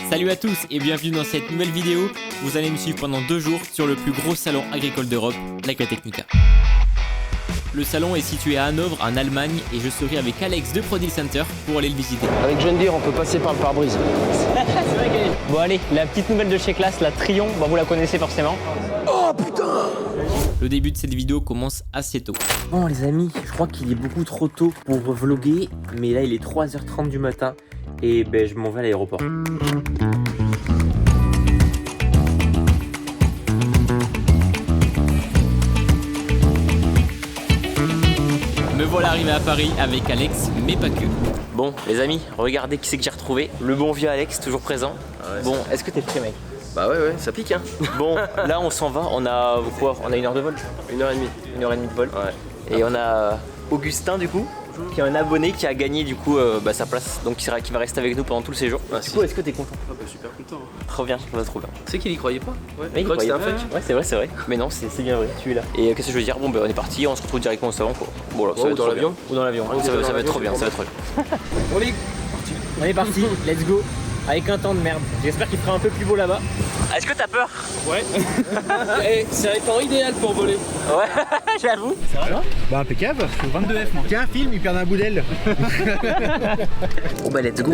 Salut à tous et bienvenue dans cette nouvelle vidéo. Vous allez me suivre pendant 2 jours sur le plus gros salon agricole d'Europe, l'Agritechnica. Le salon est situé à Hanovre en Allemagne et je serai avec Alex de Pro Deal Center pour aller le visiter. Avec John Deere, on peut passer par le pare-brise. C'est vrai qu'elle est... Bon allez, la petite nouvelle de chez Classe, la Trion, bah, vous la connaissez forcément. Oh putain! Le début de cette vidéo commence assez tôt. Bon les amis, je crois qu'il est beaucoup trop tôt pour vlogger, mais là il est 3h30 du matin et ben je m'en vais à l'aéroport. Me voilà arrivé à Paris avec Alex, mais pas que. Bon les amis, regardez qui c'est que j'ai retrouvé. Le bon vieux Alex, toujours présent. Ouais, bon, est-ce que t'es prêt mec? Bah ouais, ça pique hein. Bon, là on s'en va, on a quoi? On a 1 heure de vol? 1h30. 1h30 de vol. Ouais. Et on a Augustin du coup, qui est un abonné qui a gagné du coup sa place, donc qui va rester avec nous pendant tout le séjour. Ah, du coup, est-ce que t'es content? Ah bah super content. Trop bien, trop bien. Tu sais qu'il y croyait pas? Ouais. Mais Il croyait que c'était un fake. Ouais, c'est vrai. Mais non, c'est bien vrai, tu es là. Et qu'est-ce que je veux dire? Bon, ben on est parti, on se retrouve directement au salon quoi. Bon, là, ça va être dans trop l'avion. bien. Ou dans l'avion. Ça va être trop bien, ça va être trop bien. On est parti, let's go. Avec un temps de merde. J'espère qu'il fera un peu plus beau là-bas. Est-ce que t'as peur? Ouais. Et c'est un temps idéal pour voler. Ouais, j'avoue. C'est vrai? Bah impeccable, je suis au 22F moi. Tiens un film, il perd un bout d'aile. Bon bah let's go.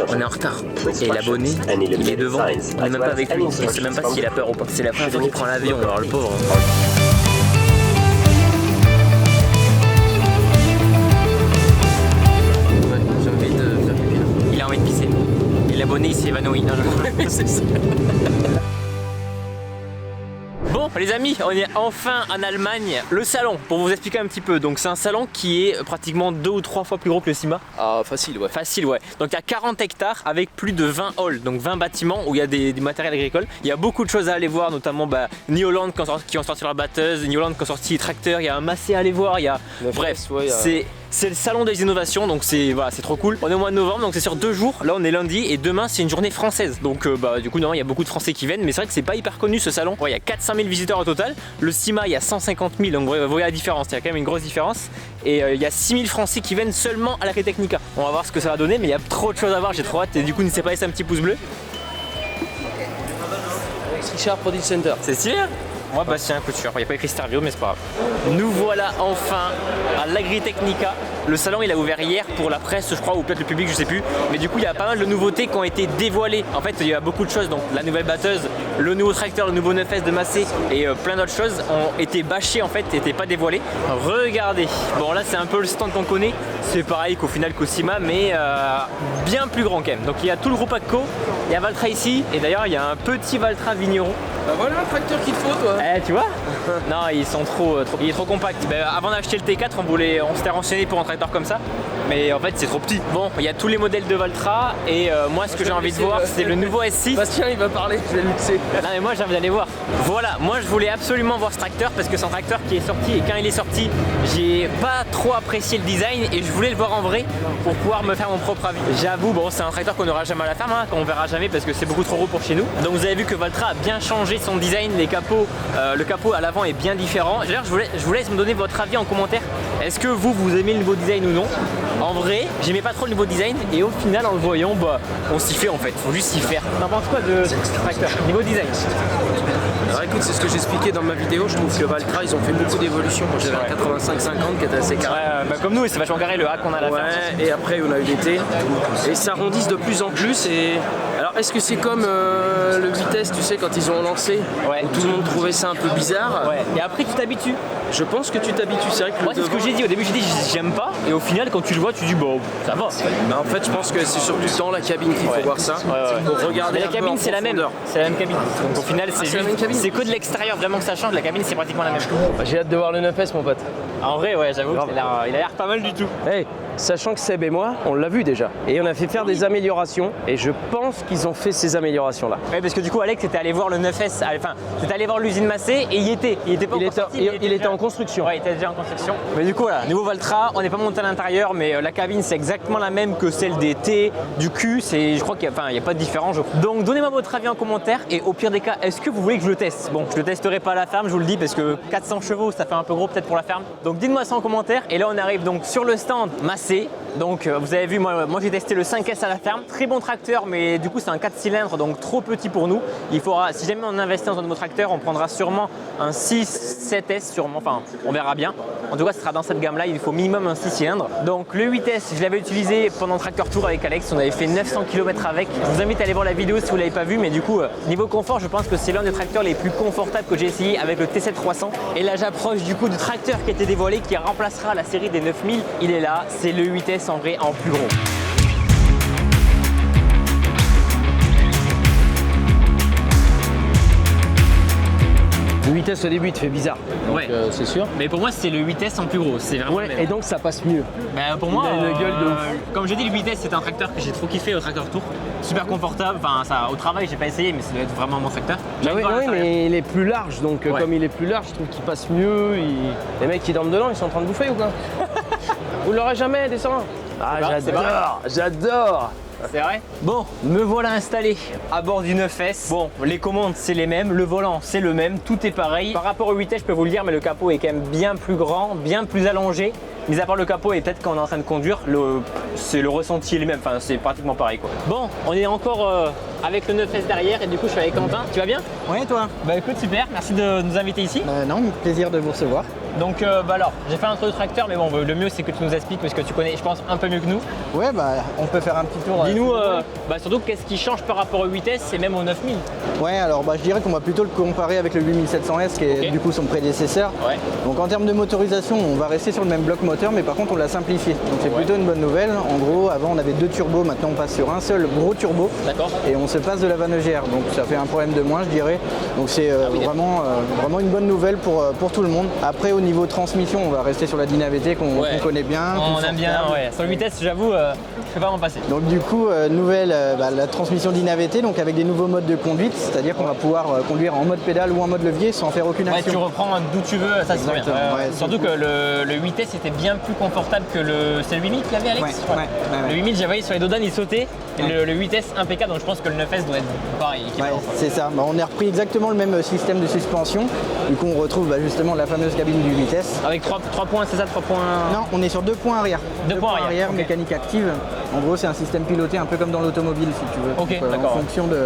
On est en retard. Et l'abonné, il est devant. On est même pas avec lui. On sait même pas s'il a peur ou pas. C'est la première fois qu'il prend l'avion, alors le pauvre. J'ai envie de faire pipi là. Il a envie de pisser. Et l'abonné il s'est évanoui. Non, C'est ça. Bon les amis, on est enfin en Allemagne. Le salon, pour vous expliquer un petit peu, donc c'est un salon qui est pratiquement 2 ou 3 fois plus gros que le CIMA. Ah facile ouais. Facile ouais. Donc il y a 40 hectares avec plus de 20 halls, donc 20 bâtiments où il y a des matériels agricoles. Il y a beaucoup de choses à aller voir, notamment New Holland qui ont sorti leur batteuse, New Holland qui ont sorti les tracteurs, il y a un Massey à aller voir, il y a... Bref, ouais, c'est le salon des innovations, donc c'est voilà, trop cool. On est au mois de novembre, donc c'est sur 2 jours. Là on est lundi et demain c'est une journée française. Donc du coup non, il y a beaucoup de Français qui viennent, mais c'est vrai que c'est pas hyper connu ce salon. Ouais, il y a 400 000 visiteurs au total. Le CIMA il y a 150 000, donc vous voyez la différence, il y a quand même une grosse différence. Et il y a 6 000 Français qui viennent seulement à l'Agritechnica. On va voir ce que ça va donner, mais il y a trop de choses à voir, j'ai trop hâte. Et du coup n'hésitez pas à laisser un petit pouce bleu. Richard Pro Deal Center. C'est stylé hein. Moi Bastien Couture, il n'y a pas écrit Starvio mais c'est pas grave. Nous voilà enfin à l'Agritechnica. Le salon il a ouvert hier pour la presse je crois ou peut-être le public je sais plus. Mais du coup il y a pas mal de nouveautés qui ont été dévoilées. En fait il y a beaucoup de choses, donc la nouvelle batteuse, le nouveau tracteur, le nouveau 9S de Massey et plein d'autres choses ont été bâchées en fait, n'étaient pas dévoilées. Regardez, bon là c'est un peu le stand qu'on connaît. C'est pareil qu'au final qu'au CIMA mais bien plus grand quand même. Donc il y a tout le groupe AGCO, il y a Valtra ici et d'ailleurs il y a un petit Valtra vigneron. Bah voilà un tracteur qu'il te faut toi. Eh tu vois. Non ils sont trop il est trop compact. Avant d'acheter le T4 on s'était renseigné pour un tracteur comme ça. Mais en fait c'est trop petit. Bon il y a tous les modèles de Valtra et moi ce que j'ai envie de voir c'est le nouveau S6. Bastien il va parler, je vais le laisser. Non mais moi j'ai envie d'aller voir. Voilà, moi je voulais absolument voir ce tracteur parce que c'est un tracteur qui est sorti et quand il est sorti j'ai pas trop apprécié le design et je voulais le voir en vrai pour pouvoir me faire mon propre avis. J'avoue bon c'est un tracteur qu'on n'aura jamais à la ferme, qu'on verra jamais parce que c'est beaucoup trop gros pour chez nous. Donc vous avez vu que Valtra a bien changé son design, les capots, le capot à l'avant est bien différent. D'ailleurs je vous laisse me donner votre avis en commentaire. Est-ce que vous aimez le nouveau design ou non? En vrai, j'aimais pas trop le nouveau design et au final en le voyant, on s'y fait en fait, faut juste s'y faire. T'en penses quoi de ce tracteur? Niveau design? Alors écoute, c'est ce que j'expliquais dans ma vidéo, je trouve que Valtra ils ont fait beaucoup d'évolution. Moi j'avais un 85-50 qui était assez carré. Ouais, comme nous, c'est vachement carré le hack qu'on a à la ferme. Et après on a eu l'été et ça arrondisse de plus en plus et... Alors est-ce que c'est comme le vitesse tu sais quand ils ont lancé Ouais. où tout le monde trouvait ça un peu bizarre? Ouais, et après tu t'habitues. Je pense que tu t'habitues, c'est vrai que Moi c'est ce que j'ai dit, au début j'ai dit j'aime pas et au final quand tu le vois tu dis bon ça va. Bah, en fait je pense que c'est surtout dans la cabine qu'il faut voir ça. Pour regarder Mais la cabine c'est la même, c'est la même cabine. Donc au final c'est c'est la même cabine. c'est que de l'extérieur vraiment que ça change, la cabine c'est pratiquement la même. J'ai hâte de voir le 9S mon pote. En vrai ouais j'avoue, il a l'air pas mal du tout. Hey, sachant que Seb et moi, on l'a vu déjà. Et on a fait faire des améliorations. Et je pense qu'ils ont fait ces améliorations-là. Ouais parce que du coup Alex était allé voir le 9S, enfin c'était allé voir l'usine Massey et il était pas encore sorti, il était en construction. Ouais, il était déjà en construction. Mais du coup voilà, nouveau Valtra, on n'est pas monté à l'intérieur mais la cabine c'est exactement la même que celle des T, du Q, je crois qu'il n'y a pas de différence. Donc donnez-moi votre avis en commentaire et au pire des cas, est-ce que vous voulez que je le teste? Bon, je le testerai pas à la ferme, je vous le dis parce que 400 chevaux ça fait un peu gros peut-être pour la ferme. Donc dites-moi ça en commentaire et là on arrive donc sur le stand Massey C. Donc vous avez vu, moi j'ai testé le 5S à la ferme, très bon tracteur, mais du coup c'est un 4 cylindres, donc trop petit pour nous. Il faudra, si jamais on investit dans un nouveau tracteur, on prendra sûrement un 6, 7S sûrement, enfin on verra bien. En tout cas ce sera dans cette gamme là, il faut minimum un 6 cylindres. Donc le 8S, je l'avais utilisé pendant Tracteur Tour avec Alex, on avait fait 900 km avec. Je vous invite à aller voir la vidéo si vous ne l'avez pas vu, mais du coup niveau confort, je pense que c'est l'un des tracteurs les plus confortables que j'ai essayé avec le T7 300. Et là j'approche du coup du tracteur qui a été dévoilé, qui remplacera la série des 9000. Il est là, c'est le 8S en vrai en plus gros. Le 8S au début il te fait bizarre, donc Ouais. c'est sûr. Mais pour moi c'est le 8S en plus gros, c'est vraiment le même. Et donc ça passe mieux. Bah, pour moi, Il a une gueule de ouf. comme j'ai dit, le 8S c'est un tracteur que j'ai trop kiffé au Tracteur Tour. Super confortable, enfin ça au travail j'ai pas essayé mais ça doit être vraiment mon tracteur. Bah oui, J'adore oui, l'intérieur. mais il est plus large, donc Ouais. comme il est plus large, je trouve qu'il passe mieux. Les mecs qui dorment dedans, ils sont en train de bouffer ou quoi? Vous l'aurez jamais descend. Ah C'est vrai, j'adore. C'est vrai. Bon, me voilà installé à bord du 9S. Bon, les commandes c'est les mêmes, le volant c'est le même, tout est pareil. Par rapport au 8S, je peux vous le dire, mais le capot est quand même bien plus grand, bien plus allongé. Mis à part le capot et peut-être quand on est en train de conduire, le ressenti est le même, enfin c'est pratiquement pareil quoi. Bon, on est encore avec le 9S derrière et du coup je suis avec Quentin. Tu vas bien? Ouais, toi? Bah écoute, super, merci de nous inviter ici. Non, plaisir de vous recevoir. Donc bah alors, j'ai fait un truc de tracteur, mais bon, le mieux c'est que tu nous expliques parce que tu connais, je pense, un peu mieux que nous. Ouais, bah, on peut faire un petit tour. Dis-nous bah, surtout qu'est-ce qui change par rapport au 8S et même au 9000. Ouais, alors bah, je dirais qu'on va plutôt le comparer avec le 8700S qui est Ok. du coup son prédécesseur. Ouais. Donc en termes de motorisation, on va rester sur le même bloc moteur, mais par contre on l'a simplifié. Donc c'est plutôt une bonne nouvelle. En gros, avant on avait 2 turbos, maintenant on passe sur un seul gros turbo. D'accord. Et on se passe de la vanne EGR, donc ça fait un problème de moins je dirais. Donc c'est vraiment une bonne nouvelle pour tout le monde. Après au niveau transmission, on va rester sur la Dyna VT qu'on connaît bien. On aime bien, confortable. ouais. Sur le 8S, j'avoue, je peux pas m'en passer. Donc du coup, la transmission Dyna VT, donc avec des nouveaux modes de conduite, c'est-à-dire qu'on va pouvoir conduire en mode pédale ou en mode levier sans faire aucune Ouais, action. tu reprends d'où tu veux, ça c'est bien. Exactement, ouais, Surtout que le 8S était bien plus confortable que le. C'est le 8000 qu'il avait, Alex Ouais, je crois. ouais. Le 8000, j'ai voyé sur les dodanes, il sautait. Et Ouais. le 8S impeccable, donc je pense que le 9S doit être pareil. Ouais, équivalent, quoi. c'est ça. Bah, on a repris exactement le même système de suspension. Du coup, on retrouve justement la fameuse cabine du 8S. Avec 3 points, c'est ça, 3 points. Non, on est sur 2 points arrière. Deux points arrière, ok. mécanique active. En gros, c'est un système piloté un peu comme dans l'automobile, si tu veux. Ok, Donc, d'accord. En fonction de,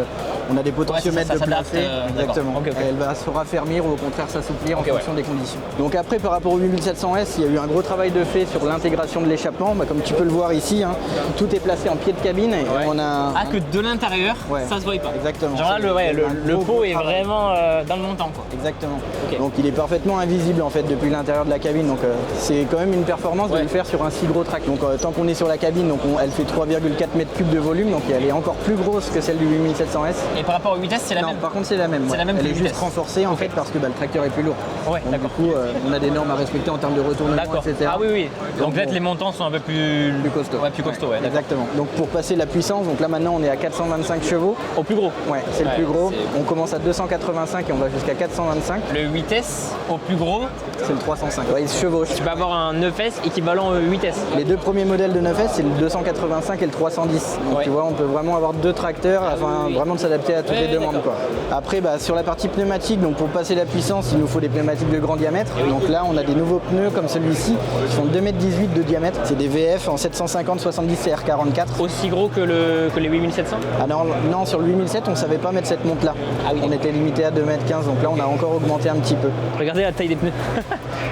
on a des potentiomètres ça de s'adapte, placé. Exactement. d'accord. Ok, ok. Elle va se raffermir ou au contraire s'assouplir Ok, en fonction des conditions. Donc après, par rapport au 8700S, il y a eu un gros travail de fait sur l'intégration de l'échappement. Bah, comme tu peux le voir ici, hein, tout est placé en pied de cabine et on a. Ah, que de l'intérieur, Ouais. ça se voit pas. Exactement. Genre là, le Un gros pot est travail. vraiment dans le montant, quoi. Exactement. Ok. Donc il est parfaitement invisible en fait depuis l'intérieur de la cabine. Donc c'est quand même une performance de Ouais. le faire sur un si gros track. Donc tant qu'on est sur la cabine, donc elle fait 3,4 mètres cubes de volume, donc elle est encore plus grosse que celle du 8700S. Et par rapport au 8S, c'est la Non, même. par contre c'est la même. C'est ouais. la même Elle que est le juste 8S. renforcée en fait parce que le tracteur est plus lourd. Ouais, Donc, d'accord. du coup, on a des normes à respecter en termes de retournement, D'accord. etc. Ah oui, oui. Donc peut-être bon. les montants sont un peu plus Plus costaud. Ouais, plus costaud, ouais, d'accord. Exactement. Donc pour passer la puissance, donc là maintenant on est à 425 chevaux. Au plus gros. Ouais, c'est le Ouais, plus gros. c'est- On commence à 285 et on va jusqu'à 425. Le 8S au plus gros, C'est le 305. Ouais, il se chevauche. tu vas avoir un 9S équivalent au 8S. Les deux premiers modèles de 9S, c'est le 285 et le 310. Donc Ouais. tu vois, on peut vraiment avoir deux tracteurs afin oui. vraiment de s'adapter à toutes Ouais, les demandes. d'accord. Quoi. Après, sur la partie pneumatique, donc pour passer la puissance, il nous faut des pneumatiques de grand diamètre. Donc là, on a des nouveaux pneus comme celui-ci qui font 2,18 m de diamètre. C'est des VF en 750-70 CR44. Aussi gros que les 8700. Ah non, sur le 8007, on savait pas mettre cette monte-là. Ah oui. On était limité à 2,15 m, donc là, on a encore augmenté un petit peu. Regardez la taille des pneus.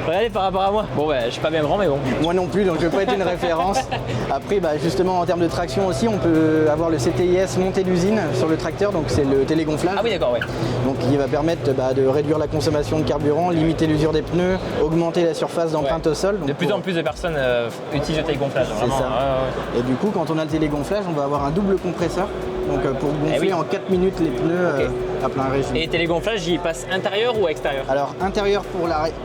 Regardez par rapport à moi. Bon, ouais, je suis pas bien grand, mais bon. Moi non plus, donc je ne vais pas être une référence. Après, justement, en termes de traction aussi, on peut avoir le CTIS montée d'usine sur le tracteur, donc c'est le télégonflage. Ah oui, d'accord, ouais. Donc il va permettre de réduire la consommation de carburant, limiter l'usure des pneus, augmenter la surface d'empreinte Ouais. au sol. Donc De plus en plus de personnes utilisent le télégonflage. C'est Vraiment. ça. Ouais, ouais. Et du coup, quand on a le télégonflage, on va avoir un double compresseur. Donc pour gonfler oui. en 4 minutes les pneus Ok. à plein régime. Et télégonflage, il passe intérieur ou extérieur? Alors intérieur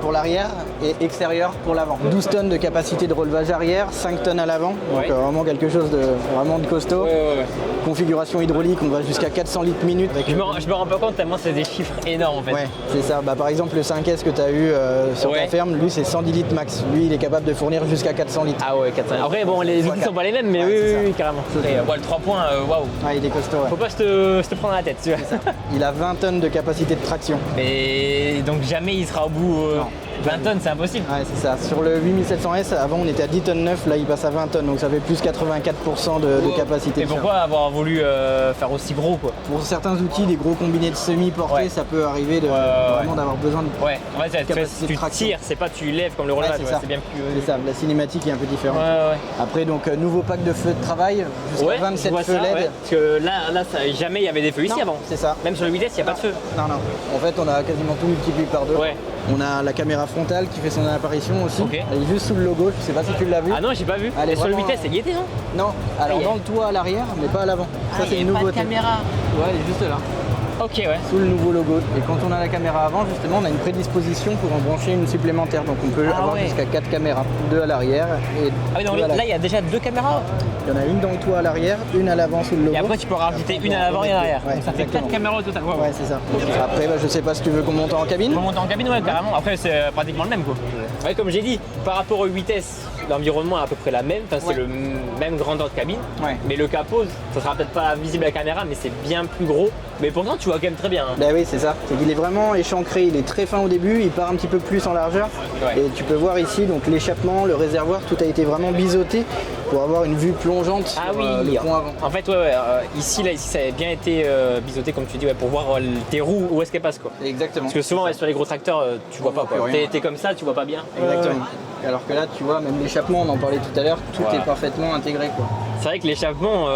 pour l'arrière et extérieur pour l'avant. 12 tonnes de capacité de relevage arrière, 5 tonnes à l'avant. Donc Ouais. vraiment quelque chose de vraiment de costaud. Ouais. Configuration hydraulique, on va jusqu'à 400 litres minute. Avec Je me rends pas compte tellement c'est des chiffres énormes en fait. Ouais, c'est ça. Par exemple, le 5S que tu as eu sur Ouais. ta ferme, lui, c'est 110 litres max. Lui, il est capable de fournir jusqu'à 400 litres. Ah ouais, 400. Après, bon, les outils sont pas les mêmes, mais Ouais, oui, c'est ça. oui, carrément. Et, ouais, le 3 points, waouh. Ah, il est costaud, ouais. Faut pas se te prendre la tête, tu vois. Il a 20 tonnes de capacité de traction. Et donc jamais il sera au bout. Non. 20 tonnes, c'est impossible. Ouais, c'est ça. Sur le 8700S, avant on était à 10 tonnes 9, là il passe à 20 tonnes, donc ça fait plus 84% de capacité. Et de charge. pourquoi avoir voulu faire aussi gros quoi? Pour certains outils, des gros combinés de semi-portés, Ouais. ça peut arriver vraiment d'avoir besoin de Ouais, en fait, capacité tu de traction. tires, c'est pas tu lèves comme le roller, Ouais, tu c'est vois, ça. c'est bien plus. C'est ça, la cinématique est un peu différente. Ouais. Après, donc, nouveau pack de feux de travail, jusqu'à Ouais, 27 je vois feux ça, LED. ouais. Parce que là jamais il y avait des feux ici Non, avant. c'est ça. Même sur le 8S, il n'y a pas de feu. Non. En fait, on a quasiment tout multiplié par deux. Ouais. On a la caméra frontale qui fait son apparition aussi. Ok. Elle est juste sous le logo, je sais pas si tu l'as vu. Ah non, j'ai pas vu. Elle est Et sur le vraiment- 8S, elle y était, non? Non, alors Ah, dans le toit à l'arrière, mais pas à l'avant. Ça, c'est une nouveauté. caméra. Ouais, elle est juste là, Ok, ouais. sous le nouveau logo. Et quand on a la caméra avant, justement, on a une prédisposition pour en brancher une supplémentaire. Donc on peut Ah avoir ouais. jusqu'à 4 caméras. 2 à l'arrière et Ah oui, donc 2 à là, l'avant. il y a déjà 2 caméras. Il y en a une dans le toit à l'arrière, une à l'avant sous le logo. Et après, tu peux rajouter une à l'avant et à l'arrière. Ouais, Donc ça fait 4 exactement. caméras au total. Ouais, c'est ça. Après, je sais pas si tu veux qu'on monte en cabine. On monte en cabine, ouais, carrément. Après, c'est pratiquement le même, quoi. Ouais, comme j'ai dit, par rapport au 8S, l'environnement est à peu près la même. Enfin, c'est Ouais. le même grandeur de cabine. Ouais. Mais le capot, ça sera peut-être pas visible à la caméra, mais c'est bien plus gros. Mais pourtant, tu vois quand même très bien. Hein. Bah oui, c'est ça. C'est qu'il est vraiment échancré. Il est très fin au début, il part un petit peu plus en largeur. Ouais. Et tu peux voir ici, donc l'échappement, le réservoir, tout a été vraiment biseauté pour avoir une vue plongeante sur Ah oui, le pont avant. en fait, ouais, ici, ça a bien été biseauté, comme tu dis, ouais, pour voir tes roues, où est-ce qu'elles passent, quoi. Exactement. Parce que souvent, ouais, sur les gros tracteurs, tu vois pas, quoi. plus rien, T'es comme ça, tu vois pas bien. Exactement. Alors que là, tu vois, même l'échappement, on en parlait tout à l'heure, tout Voilà. est parfaitement intégré, quoi. C'est vrai que l'échappement,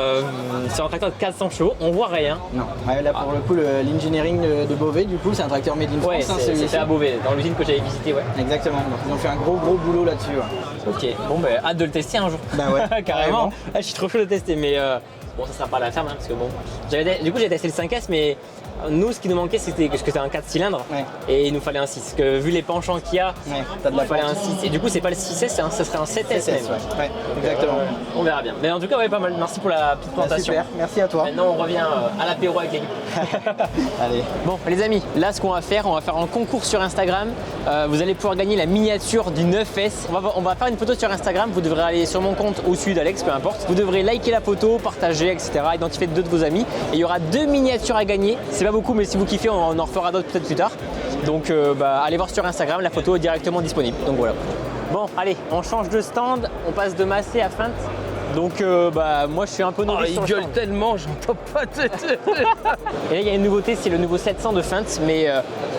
sur un tracteur de 400 chevaux, on voit rien. Non. Ouais, là, pour le coup, l'engineering de Beauvais, du coup, c'est un tracteur made in Ouais, France, hein, celui-ci. c'était à Beauvais, dans l'usine que j'avais visitée, ouais. Exactement. Donc, ils ont fait un gros boulot là-dessus. Ouais. Ok, bon, bah, hâte de le tester un jour. Bah ouais, carrément. carrément. Ah, je suis trop chaud de le tester, mais bon, ça sera pas à la ferme, hein, parce que bon. Du coup, j'ai testé le 5S, mais nous, ce qui nous manquait, c'était que c'était un 4 cylindres, Ouais. et il nous fallait un 6. Parce que vu les penchants qu'il y a, Ouais, t'as de la il fallait un pente. 6. Et du coup, c'est pas le 6S, ça serait un 7S même. Ouais, exactement. On verra bien. Mais en tout cas, ouais, pas mal. Merci pour la petite Bah, présentation. super, merci à toi. Maintenant, on revient à l'apéro avec l'équipe. Allez. Bon, les amis, là, ce qu'on va faire un concours sur Instagram. Vous allez pouvoir gagner la miniature du 9S. On va faire une photo sur Instagram. Vous devrez aller sur mon compte ou celui d'Alex, peu importe. Vous devrez liker la photo, partager, etc. Identifier 2 de vos amis. Et il y aura 2 miniatures à gagner. C'est pas beaucoup, mais si vous kiffez, on en refera d'autres peut-être plus tard. Donc, allez voir sur Instagram. La photo est directement disponible. Donc voilà. Bon, allez, on change de stand. On passe de massé à feinte. Donc moi je suis un peu novice sur le stand. tellement, j'entends pas. Et là il y a une nouveauté, c'est le nouveau 700 de feinte, mais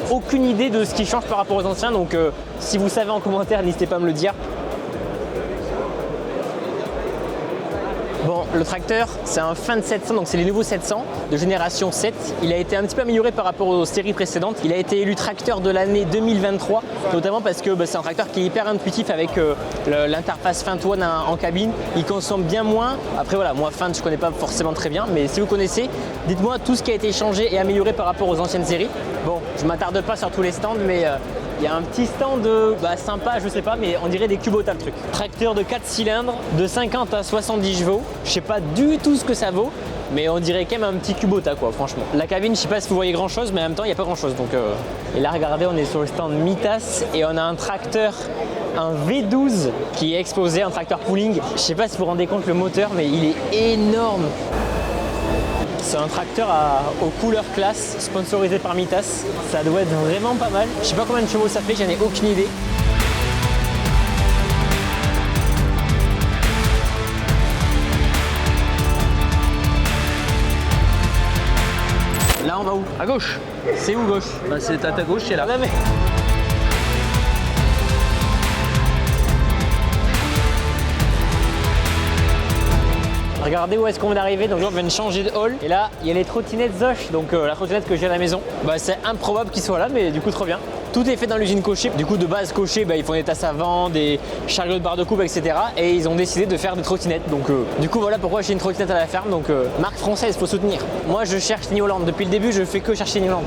aucune idée de ce qui change par rapport aux anciens. Donc si vous savez en commentaire, n'hésitez pas à me le dire. Bon, le tracteur, c'est un feinte 700, donc c'est les nouveaux 700 de génération 7. Il a été un petit peu amélioré par rapport aux séries précédentes. Il a été élu tracteur de l'année 2023, notamment parce que c'est un tracteur qui est hyper intuitif avec l'interface feinte one en cabine. Il consomme bien moins. Après voilà, moi feinte je connais pas forcément très bien, mais si vous connaissez, dites-moi tout ce qui a été changé et amélioré par rapport aux anciennes séries. Bon, je m'attarde pas sur tous les stands, mais il y a un petit stand sympa, je sais pas, mais on dirait des Kubota le truc. Tracteur de 4 cylindres, de 50 à 70 chevaux. Je sais pas du tout ce que ça vaut, mais on dirait quand même un petit Kubota quoi, franchement. La cabine, je sais pas si vous voyez grand chose, mais en même temps, il n'y a pas grand chose. Donc, Et là, regardez, on est sur le stand Mitas et on a un tracteur, un V12 qui est exposé, un tracteur pooling. Je sais pas si vous vous rendez compte le moteur, mais il est énorme. C'est un tracteur aux couleurs classe, sponsorisé par Mitas. Ça doit être vraiment pas mal. Je sais pas combien de chevaux ça fait, j'en ai aucune idée. Là on va où? À gauche. C'est où gauche? Bah, c'est à ta gauche, c'est là. Ah, non, mais... Regardez où est-ce qu'on vient d'arriver, donc là on vient de changer de hall et là il y a les trottinettes Zosch, donc la trottinette que j'ai à la maison. C'est improbable qu'il soit là mais du coup trop bien. Tout est fait dans l'usine Cochet, du coup de base Cochet ils font des tasses à vent, des chariots de barre de coupe etc. Et ils ont décidé de faire des trottinettes, donc du coup voilà pourquoi j'ai une trottinette à la ferme, donc marque française, faut soutenir. Moi je cherche New Holland, depuis le début je fais que chercher New Holland.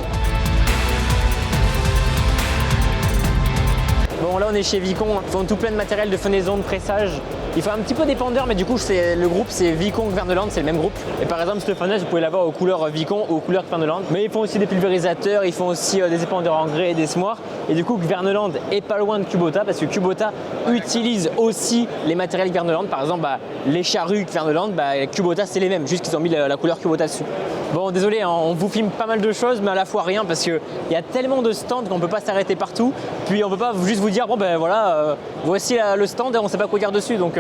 Bon là on est chez Vicon, ils font tout plein de matériel de fenaison, de pressage. Il fait un petit peu dépendeur mais du coup le groupe c'est Vicon Verneland, c'est le même groupe. Et par exemple cette fenaise vous pouvez l'avoir aux couleurs Vicon ou aux couleurs Verneland. Mais ils font aussi des pulvérisateurs, ils font aussi des épandeurs en grès et des semoirs. Et du coup Verneland est pas loin de Kubota parce que Kubota utilise aussi les matériels Verneland. Par exemple les charrues Verneland, Kubota c'est les mêmes, juste qu'ils ont mis la couleur Kubota dessus. Bon, désolé, hein, on vous filme pas mal de choses, mais à la fois rien parce qu'il y a tellement de stands qu'on peut pas s'arrêter partout. Puis on peut pas juste vous dire, bon ben voilà, voici le stand et on sait pas quoi dire dessus. Donc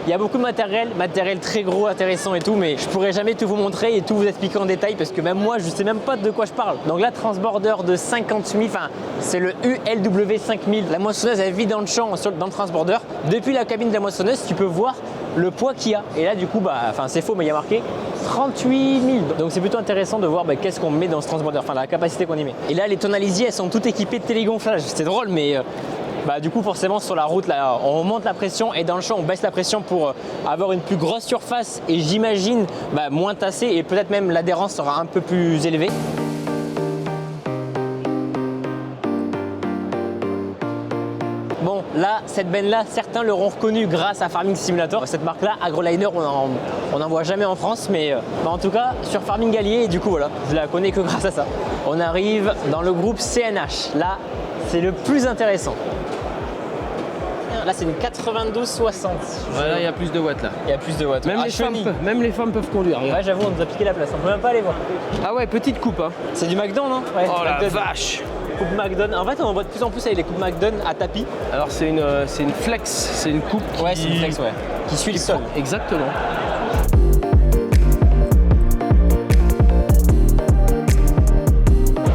il y a beaucoup de matériel très gros, intéressant et tout, mais je pourrais jamais tout vous montrer et tout vous expliquer en détail parce que même moi, je sais même pas de quoi je parle. Donc là, transborder de 50 000, enfin, c'est le ULW 5000. La moissonneuse, elle vit dans le champ, dans le transborder. Depuis la cabine de la moissonneuse, tu peux voir le poids qu'il y a. Et là, du coup, enfin, c'est faux, mais il y a marqué 38 000. Donc c'est plutôt intéressant de voir qu'est-ce qu'on met dans ce transborder, enfin la capacité qu'on y met. Et là, les tonalisiers, elles sont toutes équipées de télégonflage. C'est drôle, mais du coup, forcément, sur la route, là, on monte la pression et dans le champ, on baisse la pression pour avoir une plus grosse surface et j'imagine moins tassée et peut-être même l'adhérence sera un peu plus élevée. Bon, là, cette benne-là, certains l'auront reconnue grâce à Farming Simulator. Cette marque-là, AgroLiner, on n'en voit jamais en France, mais en tout cas, sur Farming Allier, et du coup, voilà, je la connais que grâce à ça. On arrive dans le groupe CNH. Là, c'est le plus intéressant. Là, c'est une 9260. Voilà, il y a plus de watts là. Il y a plus de watts. Même les femmes peuvent conduire. Regarde. Ouais, j'avoue, on nous a piqué la place. On peut même pas aller voir. Ah ouais, petite coupe. Hein. C'est du McDon, non? Ouais, oh la McDon. vache. Coupe McDon. En fait, on en voit de plus en plus avec les coupes McDon à tapis. Alors, c'est une flex. C'est une coupe qui... Ouais, c'est une flex, ouais. Qui suit le sol. Exactement.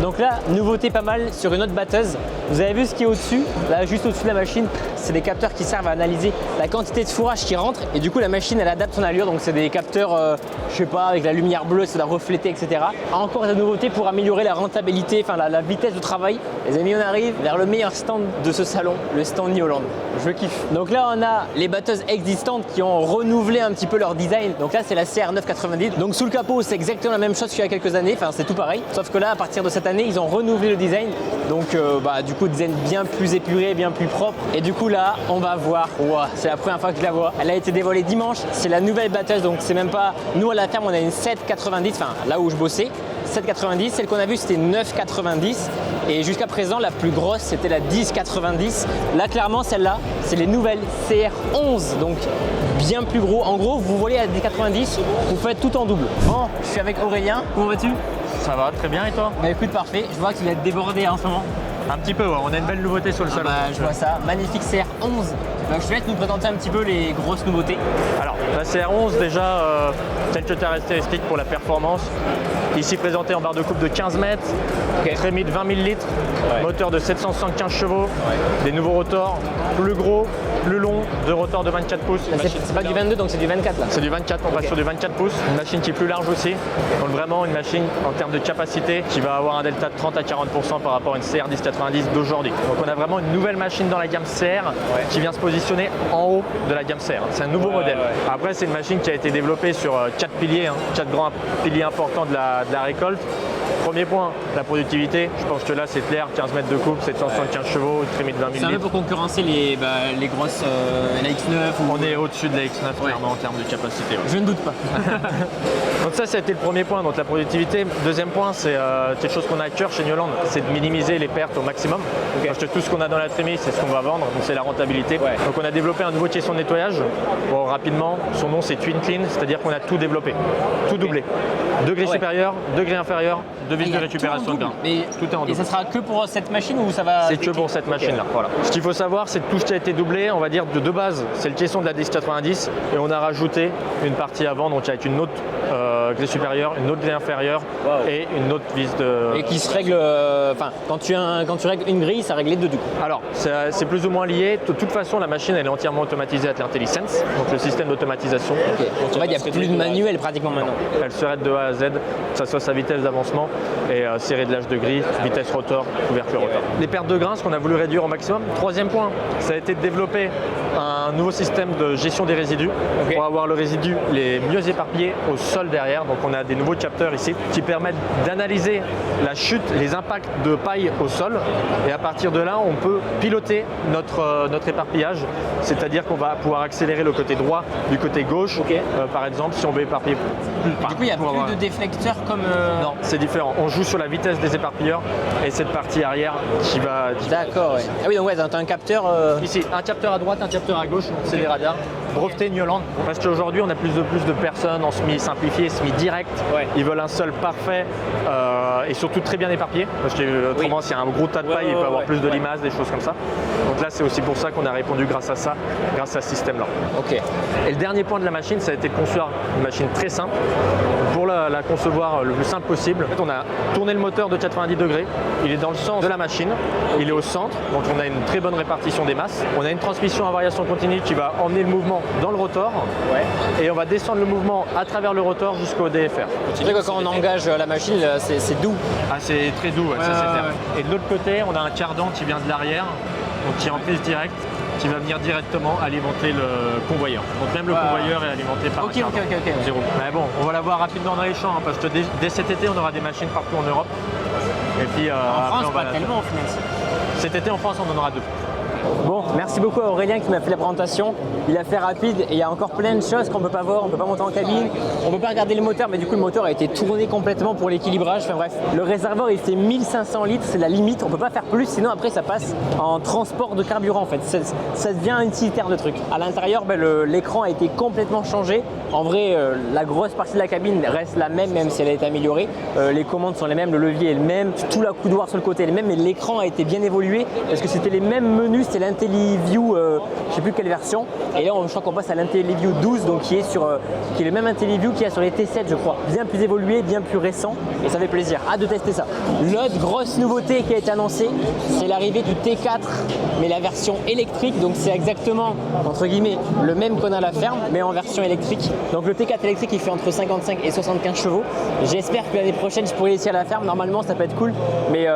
Donc là, nouveauté pas mal sur une autre batteuse. Vous avez vu ce qui est au-dessus? Là, juste au-dessus de la machine, c'est des capteurs qui servent à analyser la quantité de fourrage qui rentre. Et du coup, la machine, elle adapte son allure. Donc, c'est des capteurs, je sais pas, avec la lumière bleue, ça doit refléter, etc. Encore des nouveautés pour améliorer la rentabilité, enfin la vitesse de travail. Les amis, on arrive vers le meilleur stand de ce salon, le stand New Holland. Je kiffe. Donc là, on a les batteuses existantes qui ont renouvelé un petit peu leur design. Donc là, c'est la CR990. Donc sous le capot, c'est exactement la même chose qu'il y a quelques années. Enfin, c'est tout pareil. Sauf que là, à partir de cette année, ils ont renouvelé le design. Donc, du coup, design bien plus épuré, bien plus propre. Et du coup, là, on va voir. Wow, c'est la première fois que je la vois. Elle a été dévoilée dimanche. C'est la nouvelle batteuse. Donc, c'est même pas. Nous, à la ferme, on a une 790. Enfin, là où je bossais. 7,90, celle qu'on a vue c'était 9,90 et jusqu'à présent la plus grosse c'était la 10,90. Là clairement celle-là c'est les nouvelles CR11 donc bien plus gros. En gros vous voyez à 10,90 vous faites tout en double. Bon, je suis avec Aurélien, comment vas-tu? Ça va très bien et toi? Bah écoute parfait, je vois que tu vas être débordé en ce moment. Un petit peu, ouais. On a une belle nouveauté sur le salon. Je vois ça, magnifique CR11. Donc, je te laisse nous présenter un petit peu les grosses nouveautés. Alors, la CR11 déjà, quelques caractéristiques pour la performance. Ici présenté en barre de coupe de 15 mètres, trémie de 20 000 litres, moteur de 775 chevaux, des nouveaux rotors, plus gros, plus long, deux rotors de 24 pouces. C'est pas du 22 donc c'est du 24 là? C'est du 24, on passe sur du 24 pouces, une machine qui est plus large aussi. Donc vraiment une machine en termes de capacité qui va avoir un delta de 30 à 40% par rapport à une CR 1090 d'aujourd'hui. Donc on a vraiment une nouvelle machine dans la gamme CR qui vient se positionner en haut de la gamme CR. C'est un nouveau modèle. Après c'est une machine qui a été développée sur 4 piliers, 4 grands piliers importants de la récolte. Premier point, la productivité. Je pense que là c'est clair, 15 mètres de coupe, 775 chevaux, une trémie de 20 000 litres. C'est un peu pour concurrencer les grosses la X9 On est au-dessus de la X9 clairement en termes de capacité. Je ne doute pas. Donc ça c'était le premier point, donc la productivité. Deuxième point, c'est quelque chose qu'on a à cœur chez New Holland, c'est de minimiser les pertes au maximum. Parce que tout ce qu'on a dans la trémie, c'est ce qu'on va vendre, donc c'est la rentabilité. Donc on a développé un nouveau caisson de nettoyage. Bon, rapidement, son nom c'est Twin Clean, c'est-à-dire qu'on a tout développé, tout doublé. Degré supérieur, degré inférieur, deux vis de récupération de grains. Tout est en double. Et ça sera que pour cette machine ou ça va... C'est que pour cette machine-là. Voilà. Ce qu'il faut savoir, c'est que tout ce qui a été doublé, on va dire de base, c'est le caisson de la 1090 et on a rajouté une partie avant, donc avec une autre grille supérieure, une autre grille inférieure et une autre vis de... Et qui se règle, enfin, quand tu règles une grille, ça règle les deux du coup. Alors, c'est plus ou moins lié. De toute façon, la machine, elle est entièrement automatisée avec l'IntelliSense, donc le système d'automatisation. Donc en fait, il n'y a plus de manuel pratiquement maintenant. Elle se raide de A à Z, que ce soit sa vitesse d'avancement et ses réglages de grille, vitesse rotor, couverture rotor. Les pertes de grains, ce qu'on a voulu réduire au maximum. Troisième point, ça a été de développer un nouveau système de gestion des résidus pour avoir le résidu les mieux éparpillé au sol derrière. Donc on a des nouveaux capteurs ici qui permettent d'analyser la chute, les impacts de paille au sol et à partir de là on peut piloter notre éparpillage, c'est-à-dire qu'on va pouvoir accélérer le côté droit du côté gauche par exemple si on veut éparpiller plus. Du coup il n'y a plus de déflecteurs comme... Non, c'est différent, on joue sur la vitesse des éparpilleurs et cette partie arrière qui va... D'accord, ouais. Ah oui donc ouais, t'as un capteur... Ici, un capteur à droite, un capteur à gauche, c'est des radars. breveté New Holland. Parce qu'aujourd'hui, on a plus de personnes en semi simplifié, semi direct. Ouais. Ils veulent un sol parfait et surtout très bien éparpillé. Parce que autrement, s'il y a un gros tas de paille, il peut y avoir plus de limaces, des choses comme ça. Donc là, c'est aussi pour ça qu'on a répondu grâce à ça, grâce à ce système-là. Ok. Et le dernier point de la machine, ça a été de construire une machine très simple. Pour la concevoir le plus simple possible, en fait, on a tourné le moteur de 90 degrés. Il est dans le sens de la machine. Il est au centre, donc on a une très bonne répartition des masses. On a une transmission à variation continue qui va emmener le mouvement dans le rotor. Et on va descendre le mouvement à travers le rotor jusqu'au DFR. C'est vrai que quand on engage la machine, c'est doux. Ah, c'est très doux, ça c'est clair. Et de l'autre côté, on a un cardan qui vient de l'arrière, donc qui est en prise directe, qui va venir directement alimenter le convoyeur. Donc même le convoyeur est alimenté par un cardan. Ok. Zéro. Mais bon, on va la voir rapidement dans les champs, hein, parce que dès cet été, on aura des machines partout en Europe. Et puis, En France, pas tellement au final. Cet été en France, on en aura 2. Bon, merci beaucoup à Aurélien qui m'a fait la présentation. Il a fait rapide et il y a encore plein de choses qu'on ne peut pas voir. On ne peut pas monter en cabine, on ne peut pas regarder le moteur, mais du coup le moteur a été tourné complètement pour l'équilibrage. Enfin bref, le réservoir il fait 1500 litres, c'est la limite. On ne peut pas faire plus, sinon après ça passe en transport de carburant en fait. Ça devient un utilitaire de truc. À l'intérieur, l'écran a été complètement changé. En vrai, la grosse partie de la cabine reste la même, même si elle a été améliorée. Les commandes sont les mêmes, le levier est le même, tout la coudoir sur le côté est le même, mais l'écran a été bien évolué parce que c'était les mêmes menus. C'est l'IntelliView, je ne sais plus quelle version. Et là, je crois qu'on passe à l'IntelliView 12, donc qui est le même IntelliView qu'il y a sur les T7, je crois. Bien plus évolué, bien plus récent, et ça fait plaisir. Hâte de tester ça. L'autre grosse nouveauté qui a été annoncée, c'est l'arrivée du T4, mais la version électrique. Donc c'est exactement, entre guillemets, le même qu'on a à la ferme, mais en version électrique. Donc le T4 électrique, il fait entre 55 et 75 chevaux. J'espère que l'année prochaine, je pourrai l'essayer à la ferme. Normalement, ça peut être cool, mais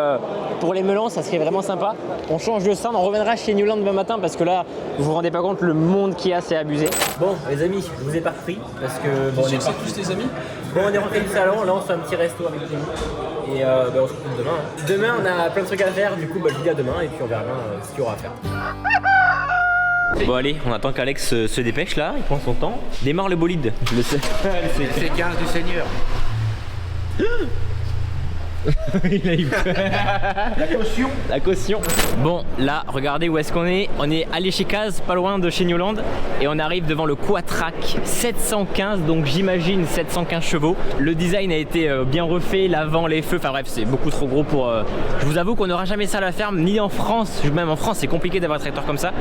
pour les melons, ça serait vraiment sympa. On change de stand, on reviendra chez New Holland demain matin parce que là, vous vous rendez pas compte, le monde qu'il y a, c'est abusé. Bon, les amis, je vous ai pas repris parce que bon, on est pas tous tes amis. Bon, on est rentré du salon, là on se fait un petit resto avec lui. Et on se retrouve demain. Demain, on a plein de trucs à faire, du coup, je vous dis à demain et puis on verra bien ce qu'il y aura à faire. Bon allez, on attend qu'Alex se dépêche là, il prend son temps. Démarre le bolide, je le sais. C'est 15 du Seigneur. Il a eu peur. La caution. La caution. Bon, là, regardez où est-ce qu'on est. On est allé chez Kaz, pas loin de chez New Holland. Et on arrive devant le Quatrac 715, donc j'imagine 715 chevaux. Le design a été bien refait, l'avant, les feux, enfin bref, c'est beaucoup trop gros pour... Je vous avoue qu'on n'aura jamais ça à la ferme, ni en France. Même en France, c'est compliqué d'avoir un tracteur comme ça.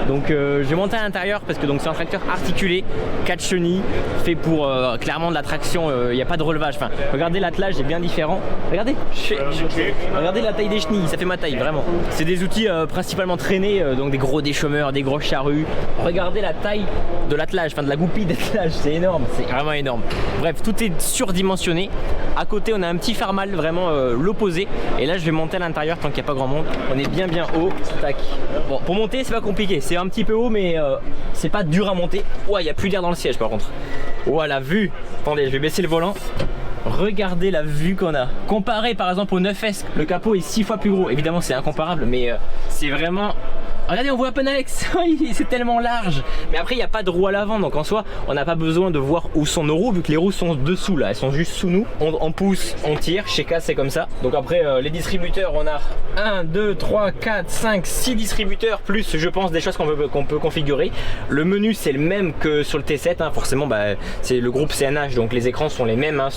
Donc je vais monter à l'intérieur parce que c'est un tracteur articulé, 4 chenilles, fait pour clairement de la traction, il n'y a pas de relevage. Enfin, regardez, l'attelage est bien différent. Regardez la taille des chenilles, ça fait ma taille vraiment. C'est des outils principalement traînés, donc des gros déchômeurs, des grosses charrues. Regardez la taille de l'attelage, enfin de la goupille d'attelage, c'est énorme, c'est vraiment énorme. Bref, tout est surdimensionné. À côté, on a un petit farmal, vraiment l'opposé. Et là, je vais monter à l'intérieur tant qu'il n'y a pas grand monde. On est bien haut. Tac. Bon, pour monter, c'est pas compliqué. C'est un petit peu haut, mais c'est pas dur à monter. Ouais, il n'y a plus d'air dans le siège par contre. Ouais, la vue. Attendez, je vais baisser le volant. Regardez la vue qu'on a. Comparé par exemple au 9S, le capot est 6 fois plus gros. Évidemment, c'est incomparable, mais c'est vraiment... Regardez, on voit à peine Alex, c'est tellement large. Mais après, il n'y a pas de roue à l'avant, donc en soi, on n'a pas besoin de voir où sont nos roues, vu que les roues sont dessous là, elles sont juste sous nous. On pousse, on tire, chez Kaz c'est comme ça. Donc après, les distributeurs, on a 1, 2, 3, 4, 5, 6 distributeurs, plus je pense des choses qu'on peut configurer. Le menu, c'est le même que sur le T7, hein. Forcément, c'est le groupe CNH, donc les écrans sont les mêmes, hein,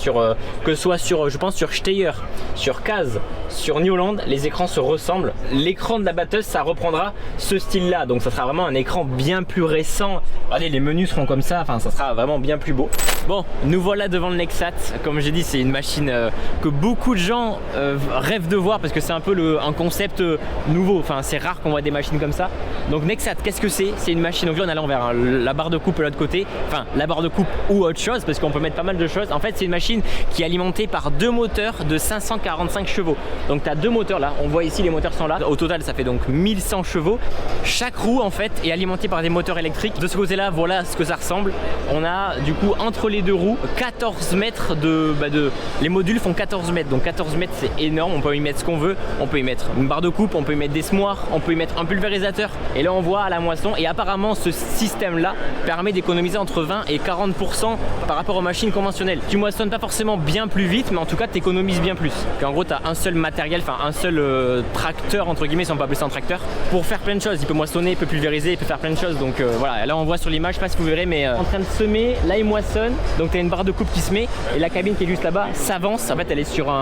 que ce soit sur, je pense, sur Steyr, sur Kaz, sur New Holland, les écrans se ressemblent. L'écran de la batteuse, ça reprendra ce style là, donc ça sera vraiment un écran bien plus récent. Regardez, les menus seront comme ça, enfin ça sera vraiment bien plus beau. Bon, nous voilà devant le Nexat. Comme j'ai dit, c'est une machine que beaucoup de gens rêvent de voir parce que c'est un peu un concept nouveau, enfin c'est rare qu'on voit des machines comme ça. Donc Nexat, qu'est-ce que c'est? C'est une machine, donc là on est à l'envers, hein, la barre de coupe de l'autre côté, enfin la barre de coupe ou autre chose parce qu'on peut mettre pas mal de choses. En fait, c'est une machine qui est alimentée par 2 moteurs de 545 chevaux. Donc tu as 2 moteurs là, on voit ici les moteurs sont là. Au total, ça fait donc 1100 chevaux. Chaque roue en fait est alimentée par des moteurs électriques. De ce côté là, voilà ce que ça ressemble. On a du coup entre les deux roues 14 mètres les modules font 14 mètres. Donc 14 mètres c'est énorme, on peut y mettre ce qu'on veut. On peut y mettre une barre de coupe, on peut y mettre des semoirs, on peut y mettre un pulvérisateur. Et là on voit à la moisson. Et apparemment ce système là permet d'économiser entre 20 et 40% par rapport aux machines conventionnelles. Tu moissonnes pas forcément bien plus vite, mais en tout cas tu économises bien plus. En gros tu as un seul matériel, enfin un seul tracteur entre guillemets si on peut appeler ça un tracteur, pour faire plein de choses. Il peut moissonner, il peut pulvériser, il peut faire plein de choses. Donc voilà, là on voit sur l'image, je sais pas si vous verrez, mais en train de semer, là il moissonne. Donc tu as une barre de coupe qui se met et la cabine qui est juste là-bas s'avance. En fait, elle est sur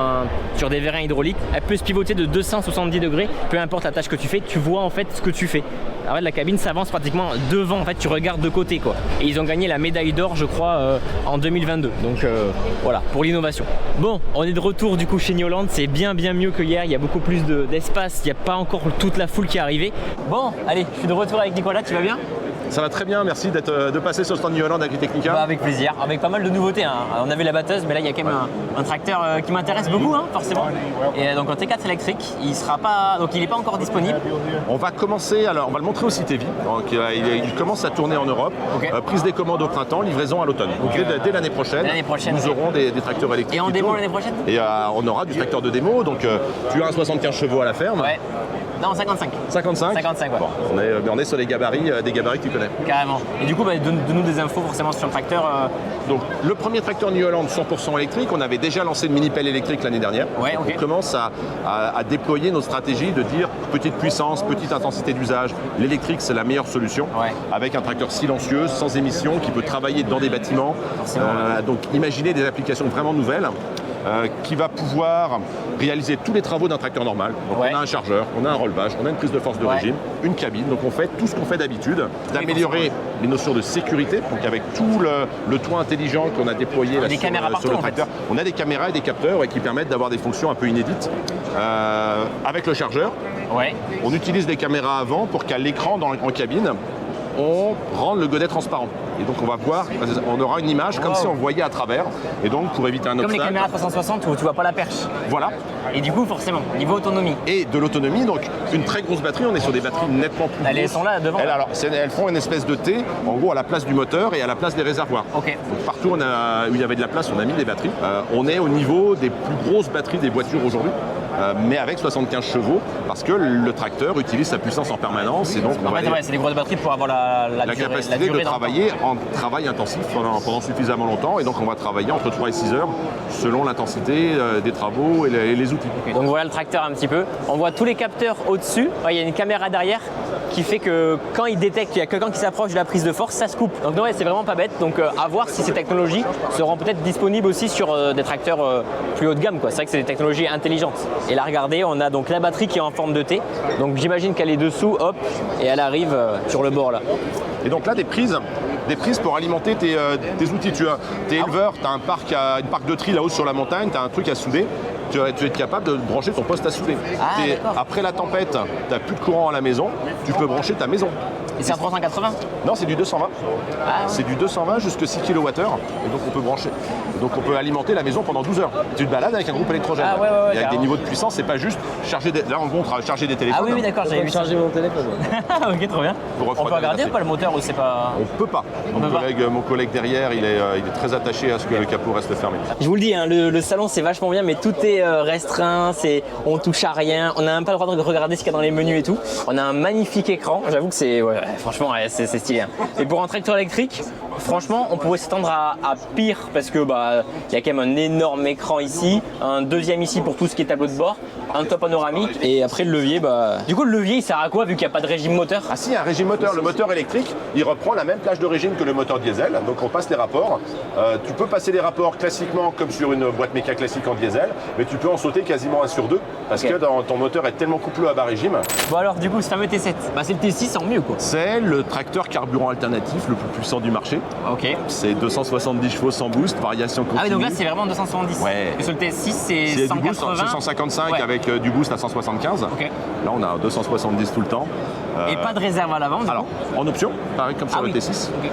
des vérins hydrauliques. Elle peut se pivoter de 270 degrés, peu importe la tâche que tu fais, tu vois en fait ce que tu fais. En fait, la cabine s'avance pratiquement devant, en fait, tu regardes de côté quoi. Et ils ont gagné la médaille d'or, je crois, en 2022. Donc voilà, pour l'innovation. Bon, on est de retour du coup chez New Holland, c'est bien mieux que hier, il y a beaucoup plus d'espace, il n'y a pas encore toute la foule qui est arrivée. Bon, allez, je suis de retour avec Nicolas, tu vas bien? Ça va très bien, merci de passer sur le stand New Holland Agritechnica. Bah avec plaisir, avec pas mal de nouveautés. Hein. On avait la batteuse, mais là il y a quand même un tracteur qui m'intéresse beaucoup, hein, forcément. Et donc un T4 électrique, il n'est pas encore disponible. On va commencer, alors on va le montrer au CITEVI. Donc il commence à tourner en Europe. Okay. Prise des commandes au printemps, livraison à l'automne. Donc dès l'année prochaine, nous aurons des tracteurs électriques. Et en démo l'année prochaine? Et on aura du tracteur de démo. Donc tu as un 75 chevaux à la ferme. Ouais. Non, 55. 55 55, ouais. Bon, on est sur des gabarits que tu connais. Carrément. Et du coup, donne-nous des infos forcément sur le tracteur. Donc, le premier tracteur New Holland 100% électrique, on avait déjà lancé une mini-pelle électrique l'année dernière. Ouais, okay. On commence à déployer nos stratégies de dire petite puissance, petite intensité d'usage. L'électrique, c'est la meilleure solution. Ouais. Avec un tracteur silencieux, sans émission, qui peut travailler dans des bâtiments. Donc, imaginez des applications vraiment nouvelles. Qui va pouvoir réaliser tous les travaux d'un tracteur normal. Donc on a un chargeur, on a un relevage, on a une prise de force d'origine, une cabine. Donc on fait tout ce qu'on fait d'habitude, d'améliorer les notions de sécurité. Donc avec tout le toit intelligent qu'on a déployé là, sur le tracteur, on a des caméras et des capteurs qui permettent d'avoir des fonctions un peu inédites. Avec le chargeur, on utilise des caméras avant pour qu'à l'écran en cabine, on rende le godet transparent. Et donc on va voir, on aura une image comme si on voyait à travers. Et donc pour éviter un obstacle. Comme les caméras 360 où tu vois pas la perche. Voilà. Et du coup forcément, niveau autonomie. Et de l'autonomie, donc une très grosse batterie, on est sur des batteries nettement plus grosses. Elles sont là devant. Elles font une espèce de T, en gros à la place du moteur et à la place des réservoirs. Okay. Donc partout où il y avait de la place, on a mis des batteries. On est au niveau des plus grosses batteries des voitures aujourd'hui. Mais avec 75 chevaux, parce que le tracteur utilise sa puissance en permanence. Et donc c'est des grosses batteries pour avoir la capacité de travailler en travail intensif pendant suffisamment longtemps. Et donc on va travailler entre 3 et 6 heures selon l'intensité des travaux et les outils. Okay. Donc voilà le tracteur un petit peu. On voit tous les capteurs au-dessus. Il y a une caméra derrière qui fait que quand il détecte qu'il y a quelqu'un qui s'approche de la prise de force, ça se coupe. Donc non, c'est vraiment pas bête. Donc à voir si ces technologies seront peut-être disponibles aussi sur des tracteurs plus haut de gamme. C'est vrai que c'est des technologies intelligentes. Et là, regardez, on a donc la batterie qui est en forme de T. Donc j'imagine qu'elle est dessous, hop, et elle arrive sur le bord là. Et donc là, des prises pour alimenter tes outils. T'es éleveur, tu as une parc de tri là-haut sur la montagne, tu as un truc à souder. Tu vas être capable de brancher ton poste à souder. Après la tempête, tu n'as plus de courant à la maison, tu peux brancher ta maison. Et c'est un 380 ? Non, c'est du 220. C'est du 220 jusqu'à 6 kWh. Et donc on peut brancher. Donc on peut alimenter la maison pendant 12 heures. Tu te balades avec un groupe électrogène. Et avec des niveaux de puissance, c'est pas juste charger des... Là on montre charger des téléphones. Ah oui, d'accord, j'avais vu charger mon téléphone. Ok, trop bien. On peut regarder ou pas le moteur ou c'est pas... On peut pas. Mon collègue derrière, il est très attaché à ce que le capot reste fermé. Je vous le dis, hein, le salon c'est vachement bien, mais tout est restreint, on touche à rien, on n'a même pas le droit de regarder ce qu'il y a dans les menus et tout. On a un magnifique écran, j'avoue que c'est, franchement, c'est stylé. Hein. Et pour un tracteur électrique, franchement, on pourrait s'attendre à pire parce que il y a quand même un énorme écran ici, un deuxième ici pour tout ce qui est tableau de bord, un toit panoramique et après le levier. Du coup, le levier il sert à quoi vu qu'il n'y a pas de régime moteur? Ah si, un régime moteur. Le moteur électrique, il reprend la même plage de régime que le moteur diesel. Donc on passe les rapports. Tu peux passer les rapports classiquement comme sur une boîte méca classique en diesel, mais tu peux en sauter quasiment 1 sur 2 parce que ton moteur est tellement couplé à bas régime. Bon alors du coup, ce fameux T7, c'est le T6 en mieux quoi. C'est le tracteur carburant alternatif le plus puissant du marché. Ok. C'est 270 chevaux sans boost, variation continue. Ah oui, donc là c'est vraiment 270. Ouais. Et sur le T6 c'est 180. C'est 155 avec du boost à 175. Okay. Là on a 270 tout le temps. Et pas de réserve à l'avant. Alors, en option, pareil comme sur le T6. Okay.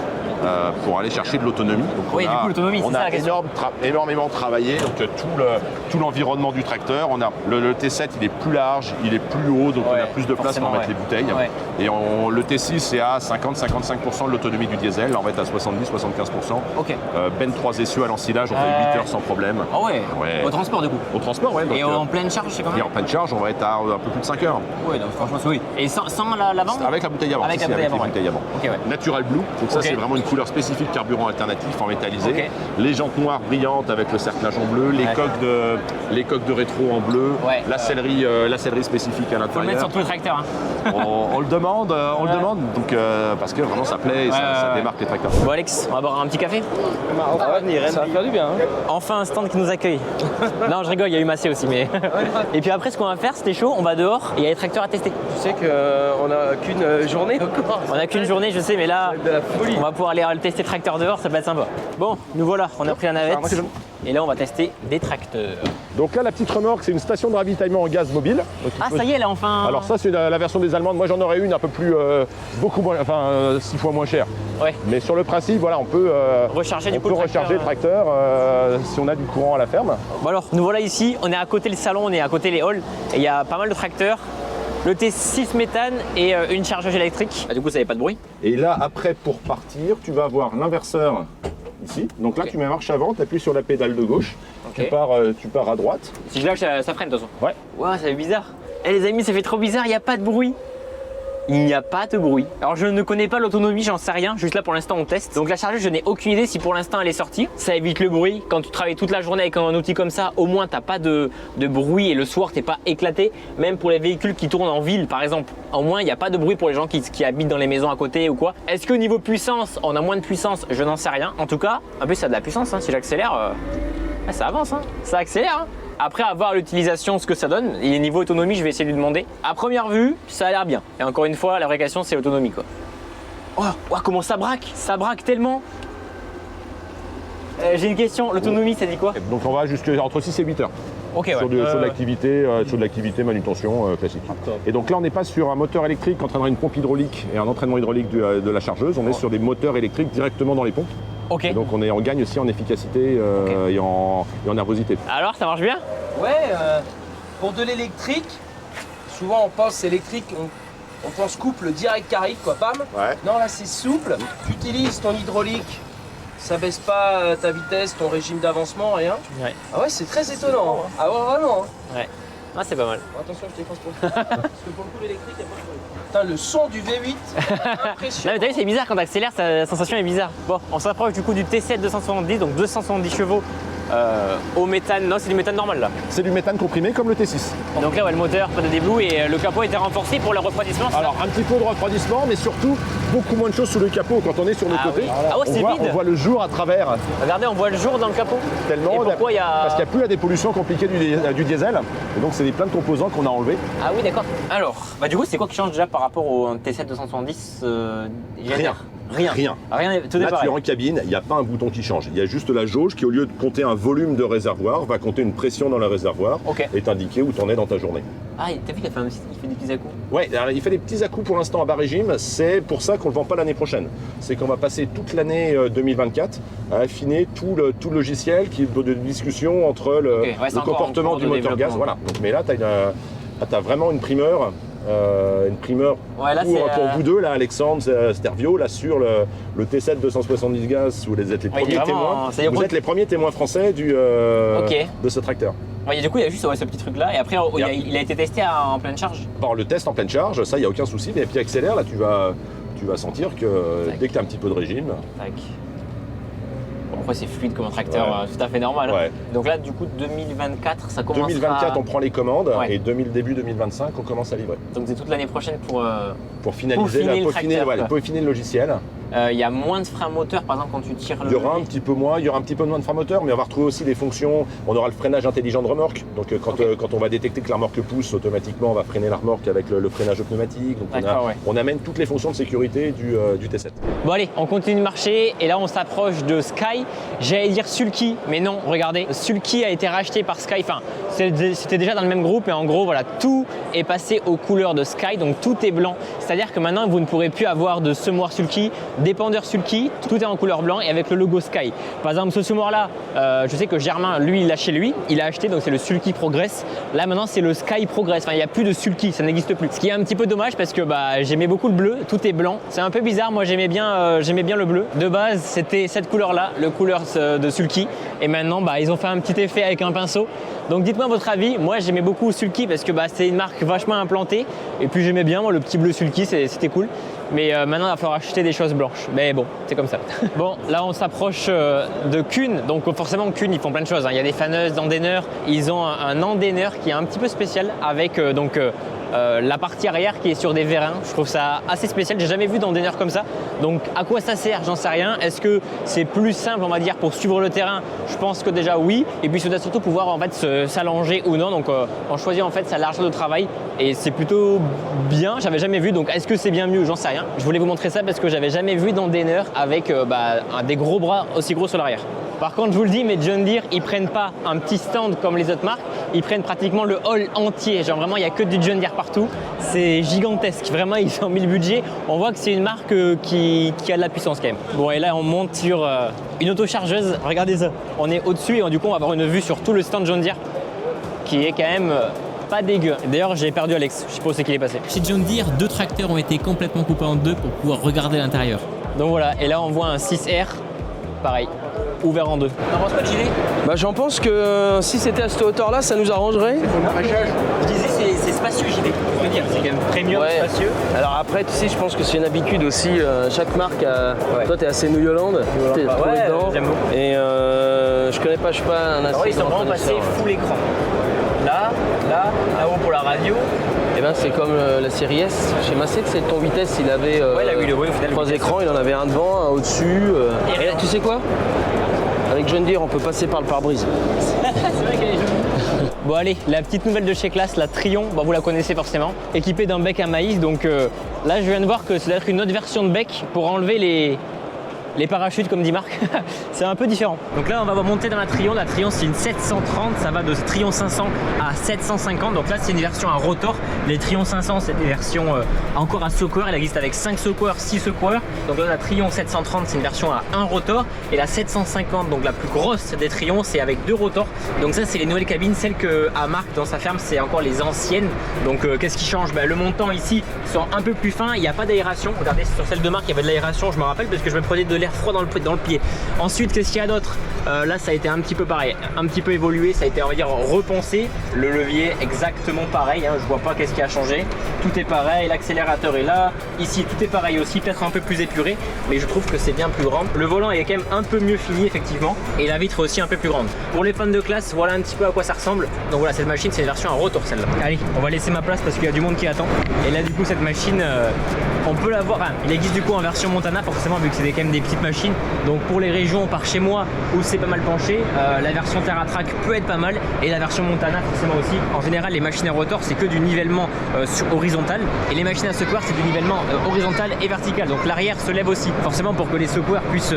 Pour aller chercher de l'autonomie. Oui, du coup, l'autonomie, c'est ça la question. On a énormément travaillé, donc tout l'environnement du tracteur. On a le T7, il est plus large, il est plus haut, donc on a plus de place pour mettre les bouteilles. Ouais. Et le T6 est à 50-55% de l'autonomie du diesel. Là, on va être à 70-75%. Okay. Ben 3 essieux à l'ensilage, on fait 8 heures sans problème. Ah ouais. Au transport, du coup. Au transport, ouais. Donc, et en pleine charge, c'est quand même. Et en pleine charge, on va être à un peu plus de 5 heures. Oui, donc franchement, oui. Et sans l'avant? Avec la bouteille avant. Avec la bouteille avant. Okay, Natural Blue, donc ça, c'est vraiment une couleur spécifique carburant alternatif en métallisé, Ok. les jantes noires brillantes avec le cerclage en bleu, les coques de rétro en bleu, Ouais. la sellerie spécifique à Faut le mettre l'intérieur. sur tous les tracteurs. Hein. On le demande, donc, parce que vraiment ça plaît et ça démarque les tracteurs. Bon Alex, on va boire un petit café. Ça va faire du bien. Hein. Enfin un stand qui nous accueille. Non, je rigole, il y a eu Massé aussi. Mais... Et puis après, ce qu'on va faire, c'était chaud, on va dehors et il y a les tracteurs à tester. Tu sais qu'on n'a qu'une journée encore. On a qu'une journée, je sais, mais là, De la folie. on va pouvoir aller tester tracteur dehors, ça va être sympa. Bon, nous voilà, on a pris la navette et là, on va tester des tracteurs. Donc là, la petite remorque, c'est une station de ravitaillement en gaz mobile. Donc, Ah, ça y est, là, enfin. Alors ça, c'est la version des Allemandes. Moi, j'en aurais une un peu plus, beaucoup moins, 6 fois moins chère. Ouais. Mais sur le principe, voilà, on peut Recharger du on coup peut le recharger le tracteur si on a du courant à la ferme. Bon alors, nous voilà ici, on est à côté le salon, on est à côté les halls et il y a pas mal de tracteurs. Le T6 méthane et une chargeuse électrique. Ah, du coup, ça n'avait pas de bruit. Et là, après, pour partir, tu vas avoir l'inverseur ici. Donc là, Ok. tu mets marche avant, tu appuies sur la pédale de gauche, Ok. tu pars à droite. Si je lâche, ça freine de toute façon. Ouais. Ouah, ça fait bizarre. Eh les amis, ça fait trop bizarre, il n'y a pas de bruit. Il n'y a pas de bruit. Alors je ne connais pas l'autonomie, j'en sais rien. Juste là pour l'instant on teste. Donc la chargeuse, je n'ai aucune idée si pour l'instant elle est sortie. Ça évite le bruit. Quand tu travailles toute la journée avec un outil comme ça, au moins t'as pas de bruit et le soir t'es pas éclaté. Même pour les véhicules qui tournent en ville par exemple. Au moins il n'y a pas de bruit pour les gens qui habitent dans les maisons à côté ou quoi. Est-ce que niveau puissance, on a moins de puissance? Je n'en sais rien. En tout cas, en plus ça a de la puissance. Hein. Si j'accélère, ça avance. Hein. Ça accélère. Hein. Après, à voir l'utilisation, ce que ça donne, et niveau autonomie, je vais essayer de lui demander. À première vue, ça a l'air bien. Et encore une fois, la vraie question, c'est l'autonomie, quoi. Oh, comment ça braque? Ça braque tellement. J'ai une question, l'autonomie, ça dit quoi? Donc on va entre 6 et 8 heures. Ok, ouais. Sur de l'activité manutention classique. Et donc là, on n'est pas sur un moteur électrique qui entraînerait une pompe hydraulique et un entraînement hydraulique de la chargeuse. On est sur des moteurs électriques directement dans les pompes. Ok. Et donc on gagne aussi en efficacité et en nervosité. Alors, ça marche bien? Ouais, pour de l'électrique, souvent on pense électrique, on pense couple direct carré, quoi, pam. Ouais. Non, là c'est souple. Tu utilises ton hydraulique, ça baisse pas ta vitesse, ton régime d'avancement, rien. Ouais. Ah ouais, c'est très étonnant. Hein. Ah ouais, vraiment. Hein. Ouais. Ah, c'est pas mal. Bon, attention, je t'efface pour ça. Parce que pour le coup, l'électrique, il a pas de bruit. Putain, le son du V8, Là, impressionnant. mais t'as vu, c'est bizarre quand t'accélères, la sensation est bizarre. Bon, on s'approche du coup du T7 270, donc 270 chevaux au méthane. Non, c'est du méthane normal là. C'est du méthane comprimé comme le T6. Donc là, ouais, le moteur, pas de déblou et le capot était renforcé pour le refroidissement. c'est ça? Alors un petit peu de refroidissement, mais surtout beaucoup moins de choses sous le capot quand on est sur le Ah côté. oui. Ah ouais, c'est vide. On voit le jour à travers Regardez, on voit le jour dans le capot. tellement. Et pourquoi il y a... Parce qu'il n'y a plus la dépollution compliquée du diesel. Et donc c'est plein de composants qu'on a enlevés. Ah oui, d'accord. Alors, bah du coup, c'est quoi qui change déjà par rapport au T7 270 Rien. Rien. Tout est Là, tu es pareil. en cabine, il n'y a pas un bouton qui change. Il y a juste la jauge qui, au lieu de compter un volume de réservoir, va compter une pression dans le réservoir Ok. et t'indiquer où tu en es dans ta journée. Ah, t'as vu qu'il fait des petits à-coups? Ouais, alors, il fait des petits à-coups pour l'instant à bas régime. C'est pour ça qu'on ne le vend pas l'année prochaine. C'est qu'on va passer toute l'année 2024 à affiner tout le logiciel qui est de discussion entre le, Ok, ouais, c'est le encore en comportement cours du de moteur gaz. développement. Voilà. Donc, mais là, tu as vraiment une primeur. Ouais, là, pour c'est, vous deux, là, Alexandre Stervio, là, sur le T7 270 gaz, vous êtes les Ouais, il premiers est vraiment- témoins. c'est-à-dire Vous pour- êtes les premiers témoins français Ok. de ce tracteur. Ouais, et du coup, il y a juste ce petit truc là et après, il a été testé en pleine charge. Par le test en pleine charge, ça, il n'y a aucun souci. Mais puis accélère, là, tu vas sentir que Tac. dès que tu as un petit peu de régime, Tac. Bon, après, c'est fluide comme un tracteur, Ouais. tout à fait normal. Ouais. Donc là, du coup, 2024, ça commence 2024, on prend les commandes Ouais. et début 2025, on commence à livrer. Donc c'est toute l'année prochaine pour... Pour finaliser, Peaufiner le peaufiner, tracteur, quoi. peaufiner le logiciel. Il y a moins de frein moteur, par exemple, quand tu tires le... Il y aura un petit peu moins, il y aura un petit peu moins de frein moteur, mais on va retrouver aussi des fonctions. On aura le freinage intelligent de remorque. Donc quand on va détecter que la remorque pousse, automatiquement on va freiner la remorque avec le freinage pneumatique. Donc D'accord, ouais. on amène toutes les fonctions de sécurité du T7. Bon allez, on continue de marcher et là on s'approche de Sky. J'allais dire Sulky, mais non, regardez. Sulky a été racheté par Sky, enfin c'était déjà dans le même groupe et en gros voilà, tout est passé aux couleurs de Sky, donc tout est blanc. C'est-à-dire que maintenant vous ne pourrez plus avoir de semoir Sulky, dépendeur Sulky, tout est en couleur blanc et avec le logo Sky. Par exemple ce semoir là, je sais que Germain, lui il l'a chez lui, il a acheté, donc c'est le Sulky Progress. Là maintenant c'est le Sky Progress, enfin il n'y a plus de Sulky, ça n'existe plus. Ce qui est un petit peu dommage parce que j'aimais beaucoup le bleu, tout est blanc. C'est un peu bizarre, moi j'aimais bien le bleu. De base c'était cette couleur là, le couleur de Sulky. Et maintenant ils ont fait un petit effet avec un pinceau. Donc dites-moi votre avis, moi j'aimais beaucoup Sulky parce que c'est une marque vachement implantée. Et puis j'aimais bien moi, le petit bleu Sulky, c'était cool. Mais maintenant, il va falloir acheter des choses blanches. Mais bon, c'est comme ça. Bon, là, on s'approche de Kuhn. Donc forcément, Kuhn, ils font plein de choses. Il y a des faneuses d'endaineurs. Ils ont un endaineur qui est un petit peu spécial avec la partie arrière qui est sur des vérins. Je trouve ça assez spécial. J'ai jamais vu d'endaineur comme ça. Donc à quoi ça sert? J'en sais rien. Est-ce que c'est plus simple, on va dire, pour suivre le terrain? Je pense que déjà oui. Et puis c'est surtout pouvoir en fait s'allonger ou non. Donc on choisit en fait sa largeur de travail et c'est plutôt bien. J'avais jamais vu. Donc est-ce que c'est bien mieux? J'en sais rien. Je voulais vous montrer ça parce que j'avais jamais vu d'endaineur avec des gros bras aussi gros sur l'arrière. Par contre, je vous le dis, mais John Deere, ils prennent pas un petit stand comme les autres marques, ils prennent pratiquement le hall entier. Genre vraiment, il n'y a que du John Deere partout. C'est gigantesque. Vraiment, ils ont mis le budget. On voit que c'est une marque qui a de la puissance quand même. Bon, et là, on monte sur une autochargeuse. Regardez ça. On est au-dessus et du coup, on va avoir une vue sur tout le stand John Deere qui est quand même pas dégueu. D'ailleurs, j'ai perdu Alex. Je sais pas où c'est qu'il est passé. Chez John Deere, 2 tracteurs ont été complètement coupés en 2 pour pouvoir regarder l'intérieur. Donc voilà. Et là, on voit un 6R. Pareil. Ouvert en 2. T'en penses pas de gilet? Bah j'en pense que si c'était à cette hauteur-là, ça nous arrangerait. Je disais c'est spacieux gilet. Je veux dire, c'est quand même premium, spacieux. Alors après, tu sais, je pense que c'est une habitude aussi. Chaque marque a... Toi, t'es assez New Holland. T'es trop dedans. J'aime beaucoup. Et je connais pas, je suis pas un assez. Alors, ils sont vraiment passés full écran. Là-haut pour la radio. Et ben c'est comme la série S. Chez Macet, c'est ton vitesse, il avait 3 écrans, il en avait un devant, un au-dessus. Et là, tu sais quoi? Avec John Deere, on peut passer par le pare-brise. C'est vrai qu'elle est jolie. Bon allez, la petite nouvelle de chez Claas, la Trion, vous la connaissez forcément, équipée d'un bec à maïs. Donc là, je viens de voir que c'est d'être une autre version de bec pour enlever les parachutes comme dit Marc. C'est un peu différent. Donc là, on va monter dans la Trion. La Trion, c'est une 730, ça va de Trion 500 à 750. Donc là, c'est une version à rotor. Les Trion 500, c'est des versions encore à secoueur. Elle existe avec 5 secoueurs, 6 secoueurs. Donc là, la Trion 730, c'est une version à 1 rotor. Et la 750, donc la plus grosse des Trions, c'est avec 2 rotors. Donc ça, c'est les nouvelles cabines. Celles qu'à Marc, dans sa ferme, c'est encore les anciennes. Donc qu'est-ce qui change? Le montant ici sont un peu plus fins. Il n'y a pas d'aération. Regardez, sur celle de Marc, il y avait de l'aération. Je me rappelle parce que je me prenais de l'air froid dans le pied. Ensuite, qu'est-ce qu'il y a d'autre? Là, ça a été un petit peu pareil, un petit peu évolué, ça a été, on va dire, repensé. Le levier, exactement pareil, hein, je vois pas qu'est-ce qui a changé. Tout est pareil, l'accélérateur est là. Ici, tout est pareil aussi, peut-être un peu plus épuré, mais je trouve que c'est bien plus grand. Le volant est quand même un peu mieux fini, effectivement, et la vitre aussi un peu plus grande. Pour les fans de Claas, voilà un petit peu à quoi ça ressemble. Donc voilà, cette machine, c'est une version à rotor, celle-là. Allez, on va laisser ma place parce qu'il y a du monde qui attend. Et là, du coup, cette machine, on peut la voir. Enfin, il existe du coup en version Montana, forcément, vu que c'est quand même des petites machines. Donc pour les régions par chez moi où c'est pas mal penché, la version TerraTrack peut être pas mal et la version Montana forcément aussi. En général, les machines à rotor, c'est que du nivellement horizontal et les machines à secoueur, c'est du nivellement horizontal et vertical. Donc l'arrière se lève aussi, forcément pour que les secoueurs puissent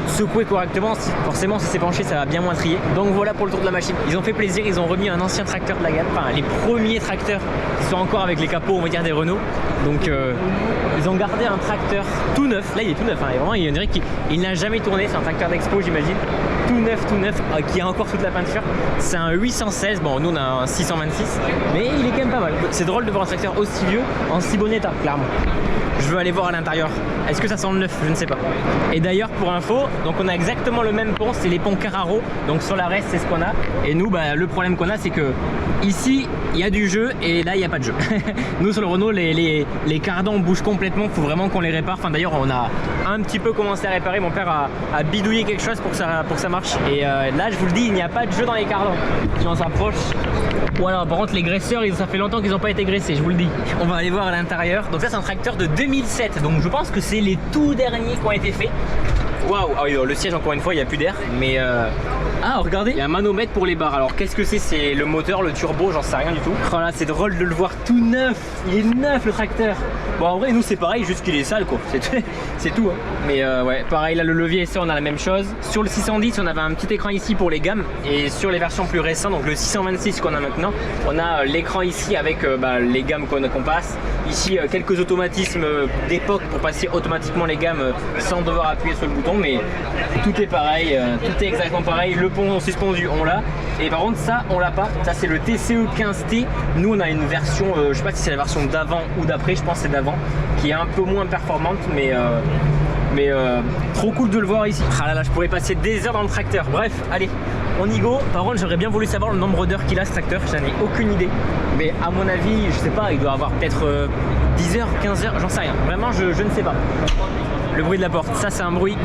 secouer correctement. Forcément, si c'est penché, ça va bien moins trier. Donc voilà pour le tour de la machine. Ils ont fait plaisir, ils ont remis un ancien tracteur de la gamme, enfin les premiers tracteurs qui sont encore avec les capots, on va dire, des Renault. Donc ils ont gardé un tracteur tout neuf. Là, il est tout neuf, hein, et vraiment, il dirait qu'il n'a jamais tourné. C'est un tracteur d'expo, j'imagine. Tout neuf, qui a encore toute la peinture. C'est un 816. Bon, nous, on a un 626, mais il est quand même pas mal. C'est drôle de voir un tracteur aussi vieux en si bon état, clairement. Je veux aller voir à l'intérieur. Est-ce que ça sent le neuf? Je ne sais pas. Et d'ailleurs, pour info, donc on a exactement le même pont, c'est les ponts Carraro. Donc sur la reste, c'est ce qu'on a. Et nous, le problème qu'on a, c'est que ici, il y a du jeu et là, il n'y a pas de jeu. Nous, sur le Renault, les cardans bougent complètement. Il faut vraiment qu'on les répare. Enfin, d'ailleurs, on a un petit peu commencé à réparer. Mon père a bidouillé quelque chose pour que ça marche. Et là, je vous le dis, il n'y a pas de jeu dans les cardans. Si on s'approche. Voilà, par contre, les graisseurs, ça fait longtemps qu'ils n'ont pas été graissés, je vous le dis. On va aller voir à l'intérieur. Donc ça, c'est un tracteur de 2007. Donc je pense que c'est les tout derniers qui ont été faits. Waouh, ah oui, le siège, encore une fois, il n'y a plus d'air. Mais ah, regardez, il y a un manomètre pour les barres. Alors qu'est-ce que c'est? C'est le moteur, le turbo, j'en sais rien du tout. Oh là, c'est drôle de le voir tout neuf. Il est neuf, le tracteur. Bon, en vrai, nous, c'est pareil, juste qu'il est sale, quoi. C'est tout, hein. Mais ouais, pareil, là, le levier et ça, on a la même chose. Sur le 610, on avait un petit écran ici pour les gammes. Et sur les versions plus récentes, donc le 626 qu'on a maintenant, on a l'écran ici avec les gammes qu'on passe. Ici, quelques automatismes d'époque pour passer automatiquement les gammes sans devoir appuyer sur le bouton. Mais tout est pareil, tout est exactement pareil. Le pont suspendu, on l'a. Et par contre, ça, on l'a pas. Ça, c'est le TCE 15T. Nous, on a une version, je sais pas si c'est la version d'avant ou d'après, je pense que c'est d'avant, qui est un peu moins performante, mais trop cool de le voir ici. Ah là là, je pourrais passer des heures dans le tracteur. Bref, allez, on y go. Par contre, j'aurais bien voulu savoir le nombre d'heures qu'il a ce tracteur. J'en ai aucune idée. Mais à mon avis, je sais pas, il doit avoir peut-être 10h, 15h, j'en sais rien. Vraiment, je ne sais pas. Le bruit de la porte, ça c'est un bruit.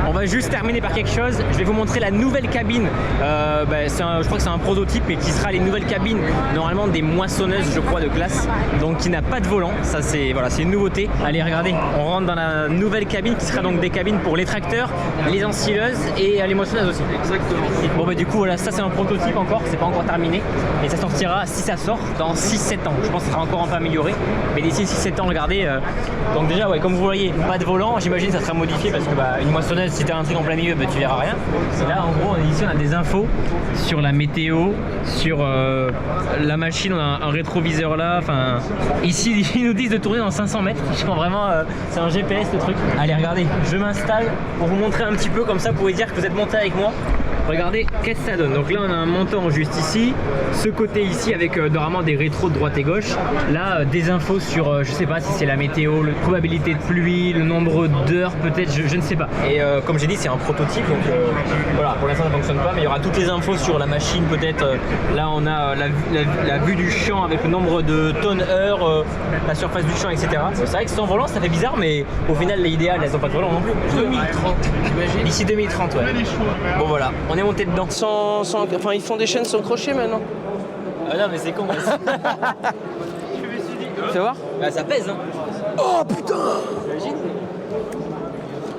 On va juste terminer par quelque chose. Je vais vous montrer la nouvelle cabine. Je crois que c'est un prototype, mais qui sera les nouvelles cabines normalement des moissonneuses, je crois, de classe. Donc qui n'a pas de volant. Ça c'est une nouveauté. Allez, regardez, on rentre dans la nouvelle cabine qui sera donc des cabines pour les tracteurs, les ensileuses et les moissonneuses aussi. Exactement. Bon du coup voilà, ça c'est un prototype encore, c'est pas encore terminé. Et ça sortira, si ça sort, dans 6-7 ans. Je pense que ça sera encore un peu amélioré. Mais d'ici 6-7 ans, regardez. Donc déjà, ouais, comme vous voyez, pas de volant. J'imagine que ça sera modifié parce que une moissonneuse, si tu as un truc en plein milieu, tu verras rien. Et là, en gros, ici, on a des infos sur la météo, sur la machine, on a un rétroviseur là. Enfin, ici, ils nous disent de tourner dans 500 mètres. Je pense vraiment, c'est un GPS le truc. Allez, regardez, je m'installe pour vous montrer un petit peu, comme ça, vous pouvez dire que vous êtes monté avec moi. Regardez, qu'est-ce que ça donne. Donc là, on a un montant juste ici. Ce côté ici avec normalement des rétros de droite et gauche. Là, des infos sur, je sais pas si c'est la météo, la probabilité de pluie, le nombre d'heures peut-être, je ne sais pas. Et comme j'ai dit, c'est un prototype. Donc voilà, pour l'instant, ça ne fonctionne pas. Mais il y aura toutes les infos sur la machine peut-être. Là, on a la vue du champ avec le nombre de tonnes heure, la surface du champ, etc. C'est vrai que sans volant, ça fait bizarre, mais au final, l'idéal, elles n'ont pas de volant non plus. 2030, j'imagine. D'ici 2030, ouais. Bon, voilà. On est monté dedans. Enfin, ils font des chaînes sans crochet maintenant. Ah non, mais c'est con. Fais voir. Bah, ça pèse, hein. Oh putain. Imagine.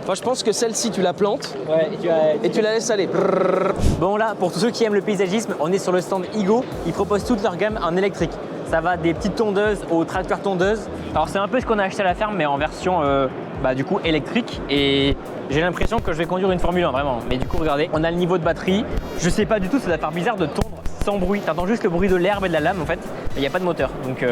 Enfin, je pense que celle-ci, tu la plantes et tu la laisses aller. Bon, là, pour tous ceux qui aiment le paysagisme, on est sur le stand Igo. Ils proposent toute leur gamme en électrique. Ça va des petites tondeuses aux tracteurs tondeuses. Alors, c'est un peu ce qu'on a acheté à la ferme, mais en version du coup électrique. Et j'ai l'impression que je vais conduire une Formule 1, vraiment. Mais du coup, regardez, on a le niveau de batterie. Je sais pas du tout, ça doit faire bizarre de tondre sans bruit. T'entends juste le bruit de l'herbe et de la lame en fait. Il n'y a pas de moteur. Donc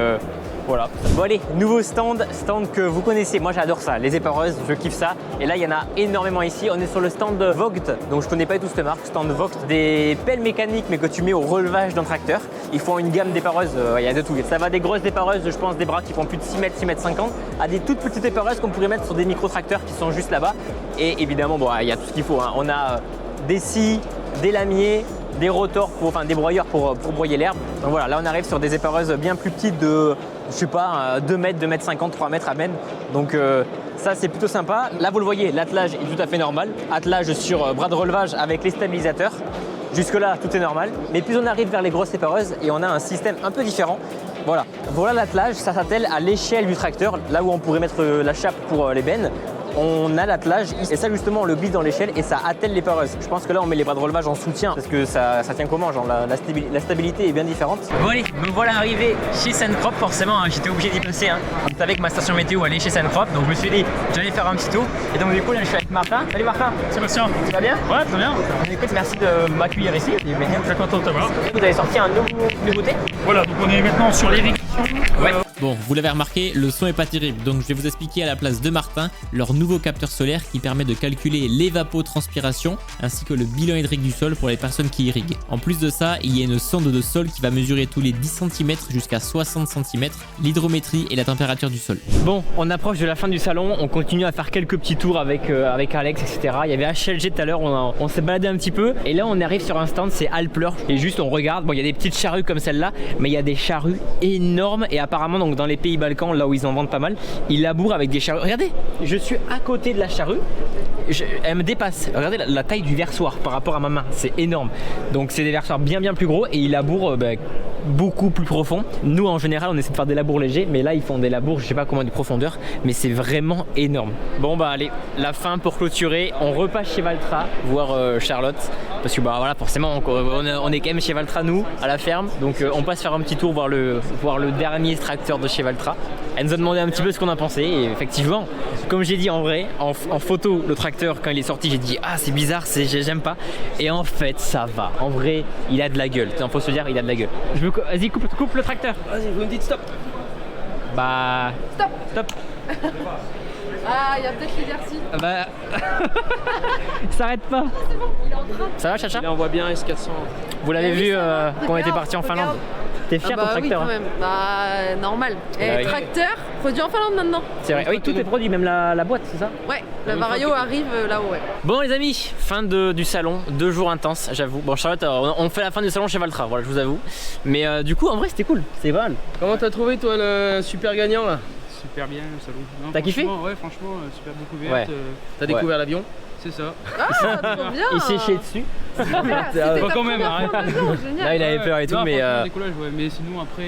voilà. Bon allez, nouveau stand que vous connaissez. Moi j'adore ça, les épareuses, je kiffe ça. Et là il y en a énormément ici. On est sur le stand Vogt, donc je connais pas du tout cette marque. Stand Vogt, des pelles mécaniques mais que tu mets au relevage d'un tracteur. Ils font une gamme d'épareuses, il y a de tout. Ça va des grosses épareuses, je pense des bras qui font plus de 6 mètres, 6 mètres 50, à des toutes petites épareuses qu'on pourrait mettre sur des micro-tracteurs qui sont juste là-bas. Et évidemment, bon, il y a tout ce qu'il faut, hein. On a des scies, des lamiers, des rotors, des broyeurs pour broyer l'herbe. Donc voilà, là on arrive sur des épareuses bien plus petites de, je sais pas, 2 mètres, 2 mètres 50, 3 mètres à peine. Donc ça c'est plutôt sympa. Là vous le voyez, l'attelage est tout à fait normal. Attelage sur bras de relevage avec les stabilisateurs. Jusque là tout est normal. Mais plus on arrive vers les grosses épareuses et on a un système un peu différent. Voilà l'attelage, ça s'attelle à l'échelle du tracteur, là où on pourrait mettre la chape pour les bennes. On a l'attelage et ça justement on le glisse dans l'échelle et ça attelle l'épareuse. Je pense que là on met les bras de relevage en soutien parce que ça tient comment, genre la stabilité est bien différente. Bon allez, me voilà arrivé chez Sunkrop forcément, hein, j'étais obligé d'y passer. Hein. Vous savez que ma station météo allait chez Sunkrop, donc je me suis dit j'allais faire un petit tour. Et donc du coup là je suis avec Martin. Salut Martin. Sébastien. Tu vas bien? Ouais, très bien. Écoute, merci de m'accueillir ici. Je suis content de te voir. Vous avez sorti un nouveauté? Voilà, donc on est maintenant sur l'érection. Ouais. Bon, vous l'avez remarqué, le son est pas terrible, donc je vais vous expliquer à la place de Martin leur nouveau capteur solaire qui permet de calculer l'évapotranspiration ainsi que le bilan hydrique du sol pour les personnes qui irriguent. En plus de ça, il y a une sonde de sol qui va mesurer tous les 10 cm jusqu'à 60 cm l'hydrométrie et la température du sol. Bon, on approche de la fin du salon, on continue à faire quelques petits tours avec Alex, etc. Il y avait HLG tout à l'heure, on s'est baladé un petit peu et là on arrive sur un stand, c'est Alpleur et juste on regarde, bon il y a des petites charrues comme celle-là, mais il y a des charrues énormes et apparemment donc dans les pays Balkans, là où ils en vendent pas mal, ils labourent avec des charrues. Regardez, je suis à côté de la charrue, elle me dépasse. Regardez la taille du versoir par rapport à ma main, c'est énorme. Donc c'est des versoirs bien plus gros et ils labourent beaucoup plus profond. Nous en général on essaie de faire des labours légers, mais là ils font des labours je sais pas combien de profondeur, mais c'est vraiment énorme. Bon bah allez, la fin pour clôturer, on repasse chez Valtra voir Charlotte, parce que bah voilà forcément on est quand même chez Valtra nous à la ferme, donc on passe faire un petit tour voir le dernier tracteur de chez Valtra. Elle nous a demandé un petit peu ce qu'on a pensé et effectivement comme j'ai dit en vrai, en photo le tracteur quand il est sorti j'ai dit ah c'est bizarre, j'aime pas, et en fait ça va, en vrai il a de la gueule, faut se dire il a de la gueule. Vas-y coupe le tracteur. Vas-y, vous me dites stop. Bah stop. Ah, il y a peut-être l'inertie. Bah s'arrête pas. Ah, c'est bon, il est en train. Ça va Chacha? Il envoie bien S400. Vous l'avez vu quand on était parti en Finlande? T'es fier de ton tracteur? Oui, quand même. Bah, normal. Et tracteur, produit en Finlande maintenant. C'est vrai. Oui, tout est produit, même la boîte, c'est ça? Ouais, la Vario arrive là-haut, ouais. Bon, les amis, fin du salon. 2 jours intenses, j'avoue. Bon, Charlotte, on fait la fin du salon chez Valtra, voilà, je vous avoue. Mais du coup, en vrai, c'était cool. C'est pas mal. Comment t'as trouvé, toi, le super gagnant là? super bien le salon. T'as kiffé? Ouais, franchement, super découverte. Ouais. T'as découvert l'avion? C'est ça. Ah, trop bien. Il s'est chié dessus. C'était Pas ta quand même, première fois arrête. maintenant, génial. Là, il avait peur et tout, Non, mais. franchement, décollage, ouais. Mais sinon, après,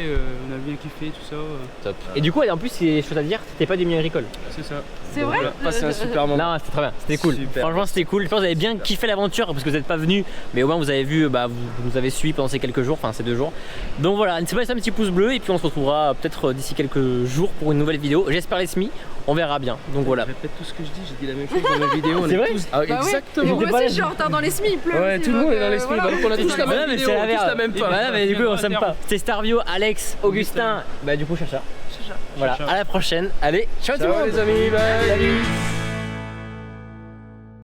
on a bien kiffé tout ça. Top. Et du coup, en plus, c'est chose à dire, c'était pas du mini agricole. C'est ça. C'est vrai. Passé un super moment. Non, c'était très bien, c'était cool. Super. Franchement, c'était cool. Je pense que vous avez bien kiffé l'aventure parce que vous n'êtes pas venu, mais au moins vous avez vu, bah, vous nous avez suivi pendant ces quelques jours, enfin ces 2 jours. Donc voilà, n'hésitez pas à laisser un petit pouce bleu et puis on se retrouvera peut-être d'ici quelques jours pour une nouvelle vidéo. J'espère les SMI, on verra bien. Donc voilà. Je répète tout ce que je dis, j'ai dit la même chose dans ma vidéo. C'est vrai? Ah, Bah oui. exactement. Moi aussi, je suis en retard dans les SMI, il pleut. Ouais, aussi, tout le monde donc, est dans les SMI, voilà. donc on a tous la même mais vidéo, c'est la tous merde. la même fin. Voilà, mais du coup, on s'aime pas. C'est Starvio, Alex, Augustin, bah du coup, Chacha. Voilà, à la prochaine. Allez, ciao tout le Ciao monde. les amis, bye. Salut.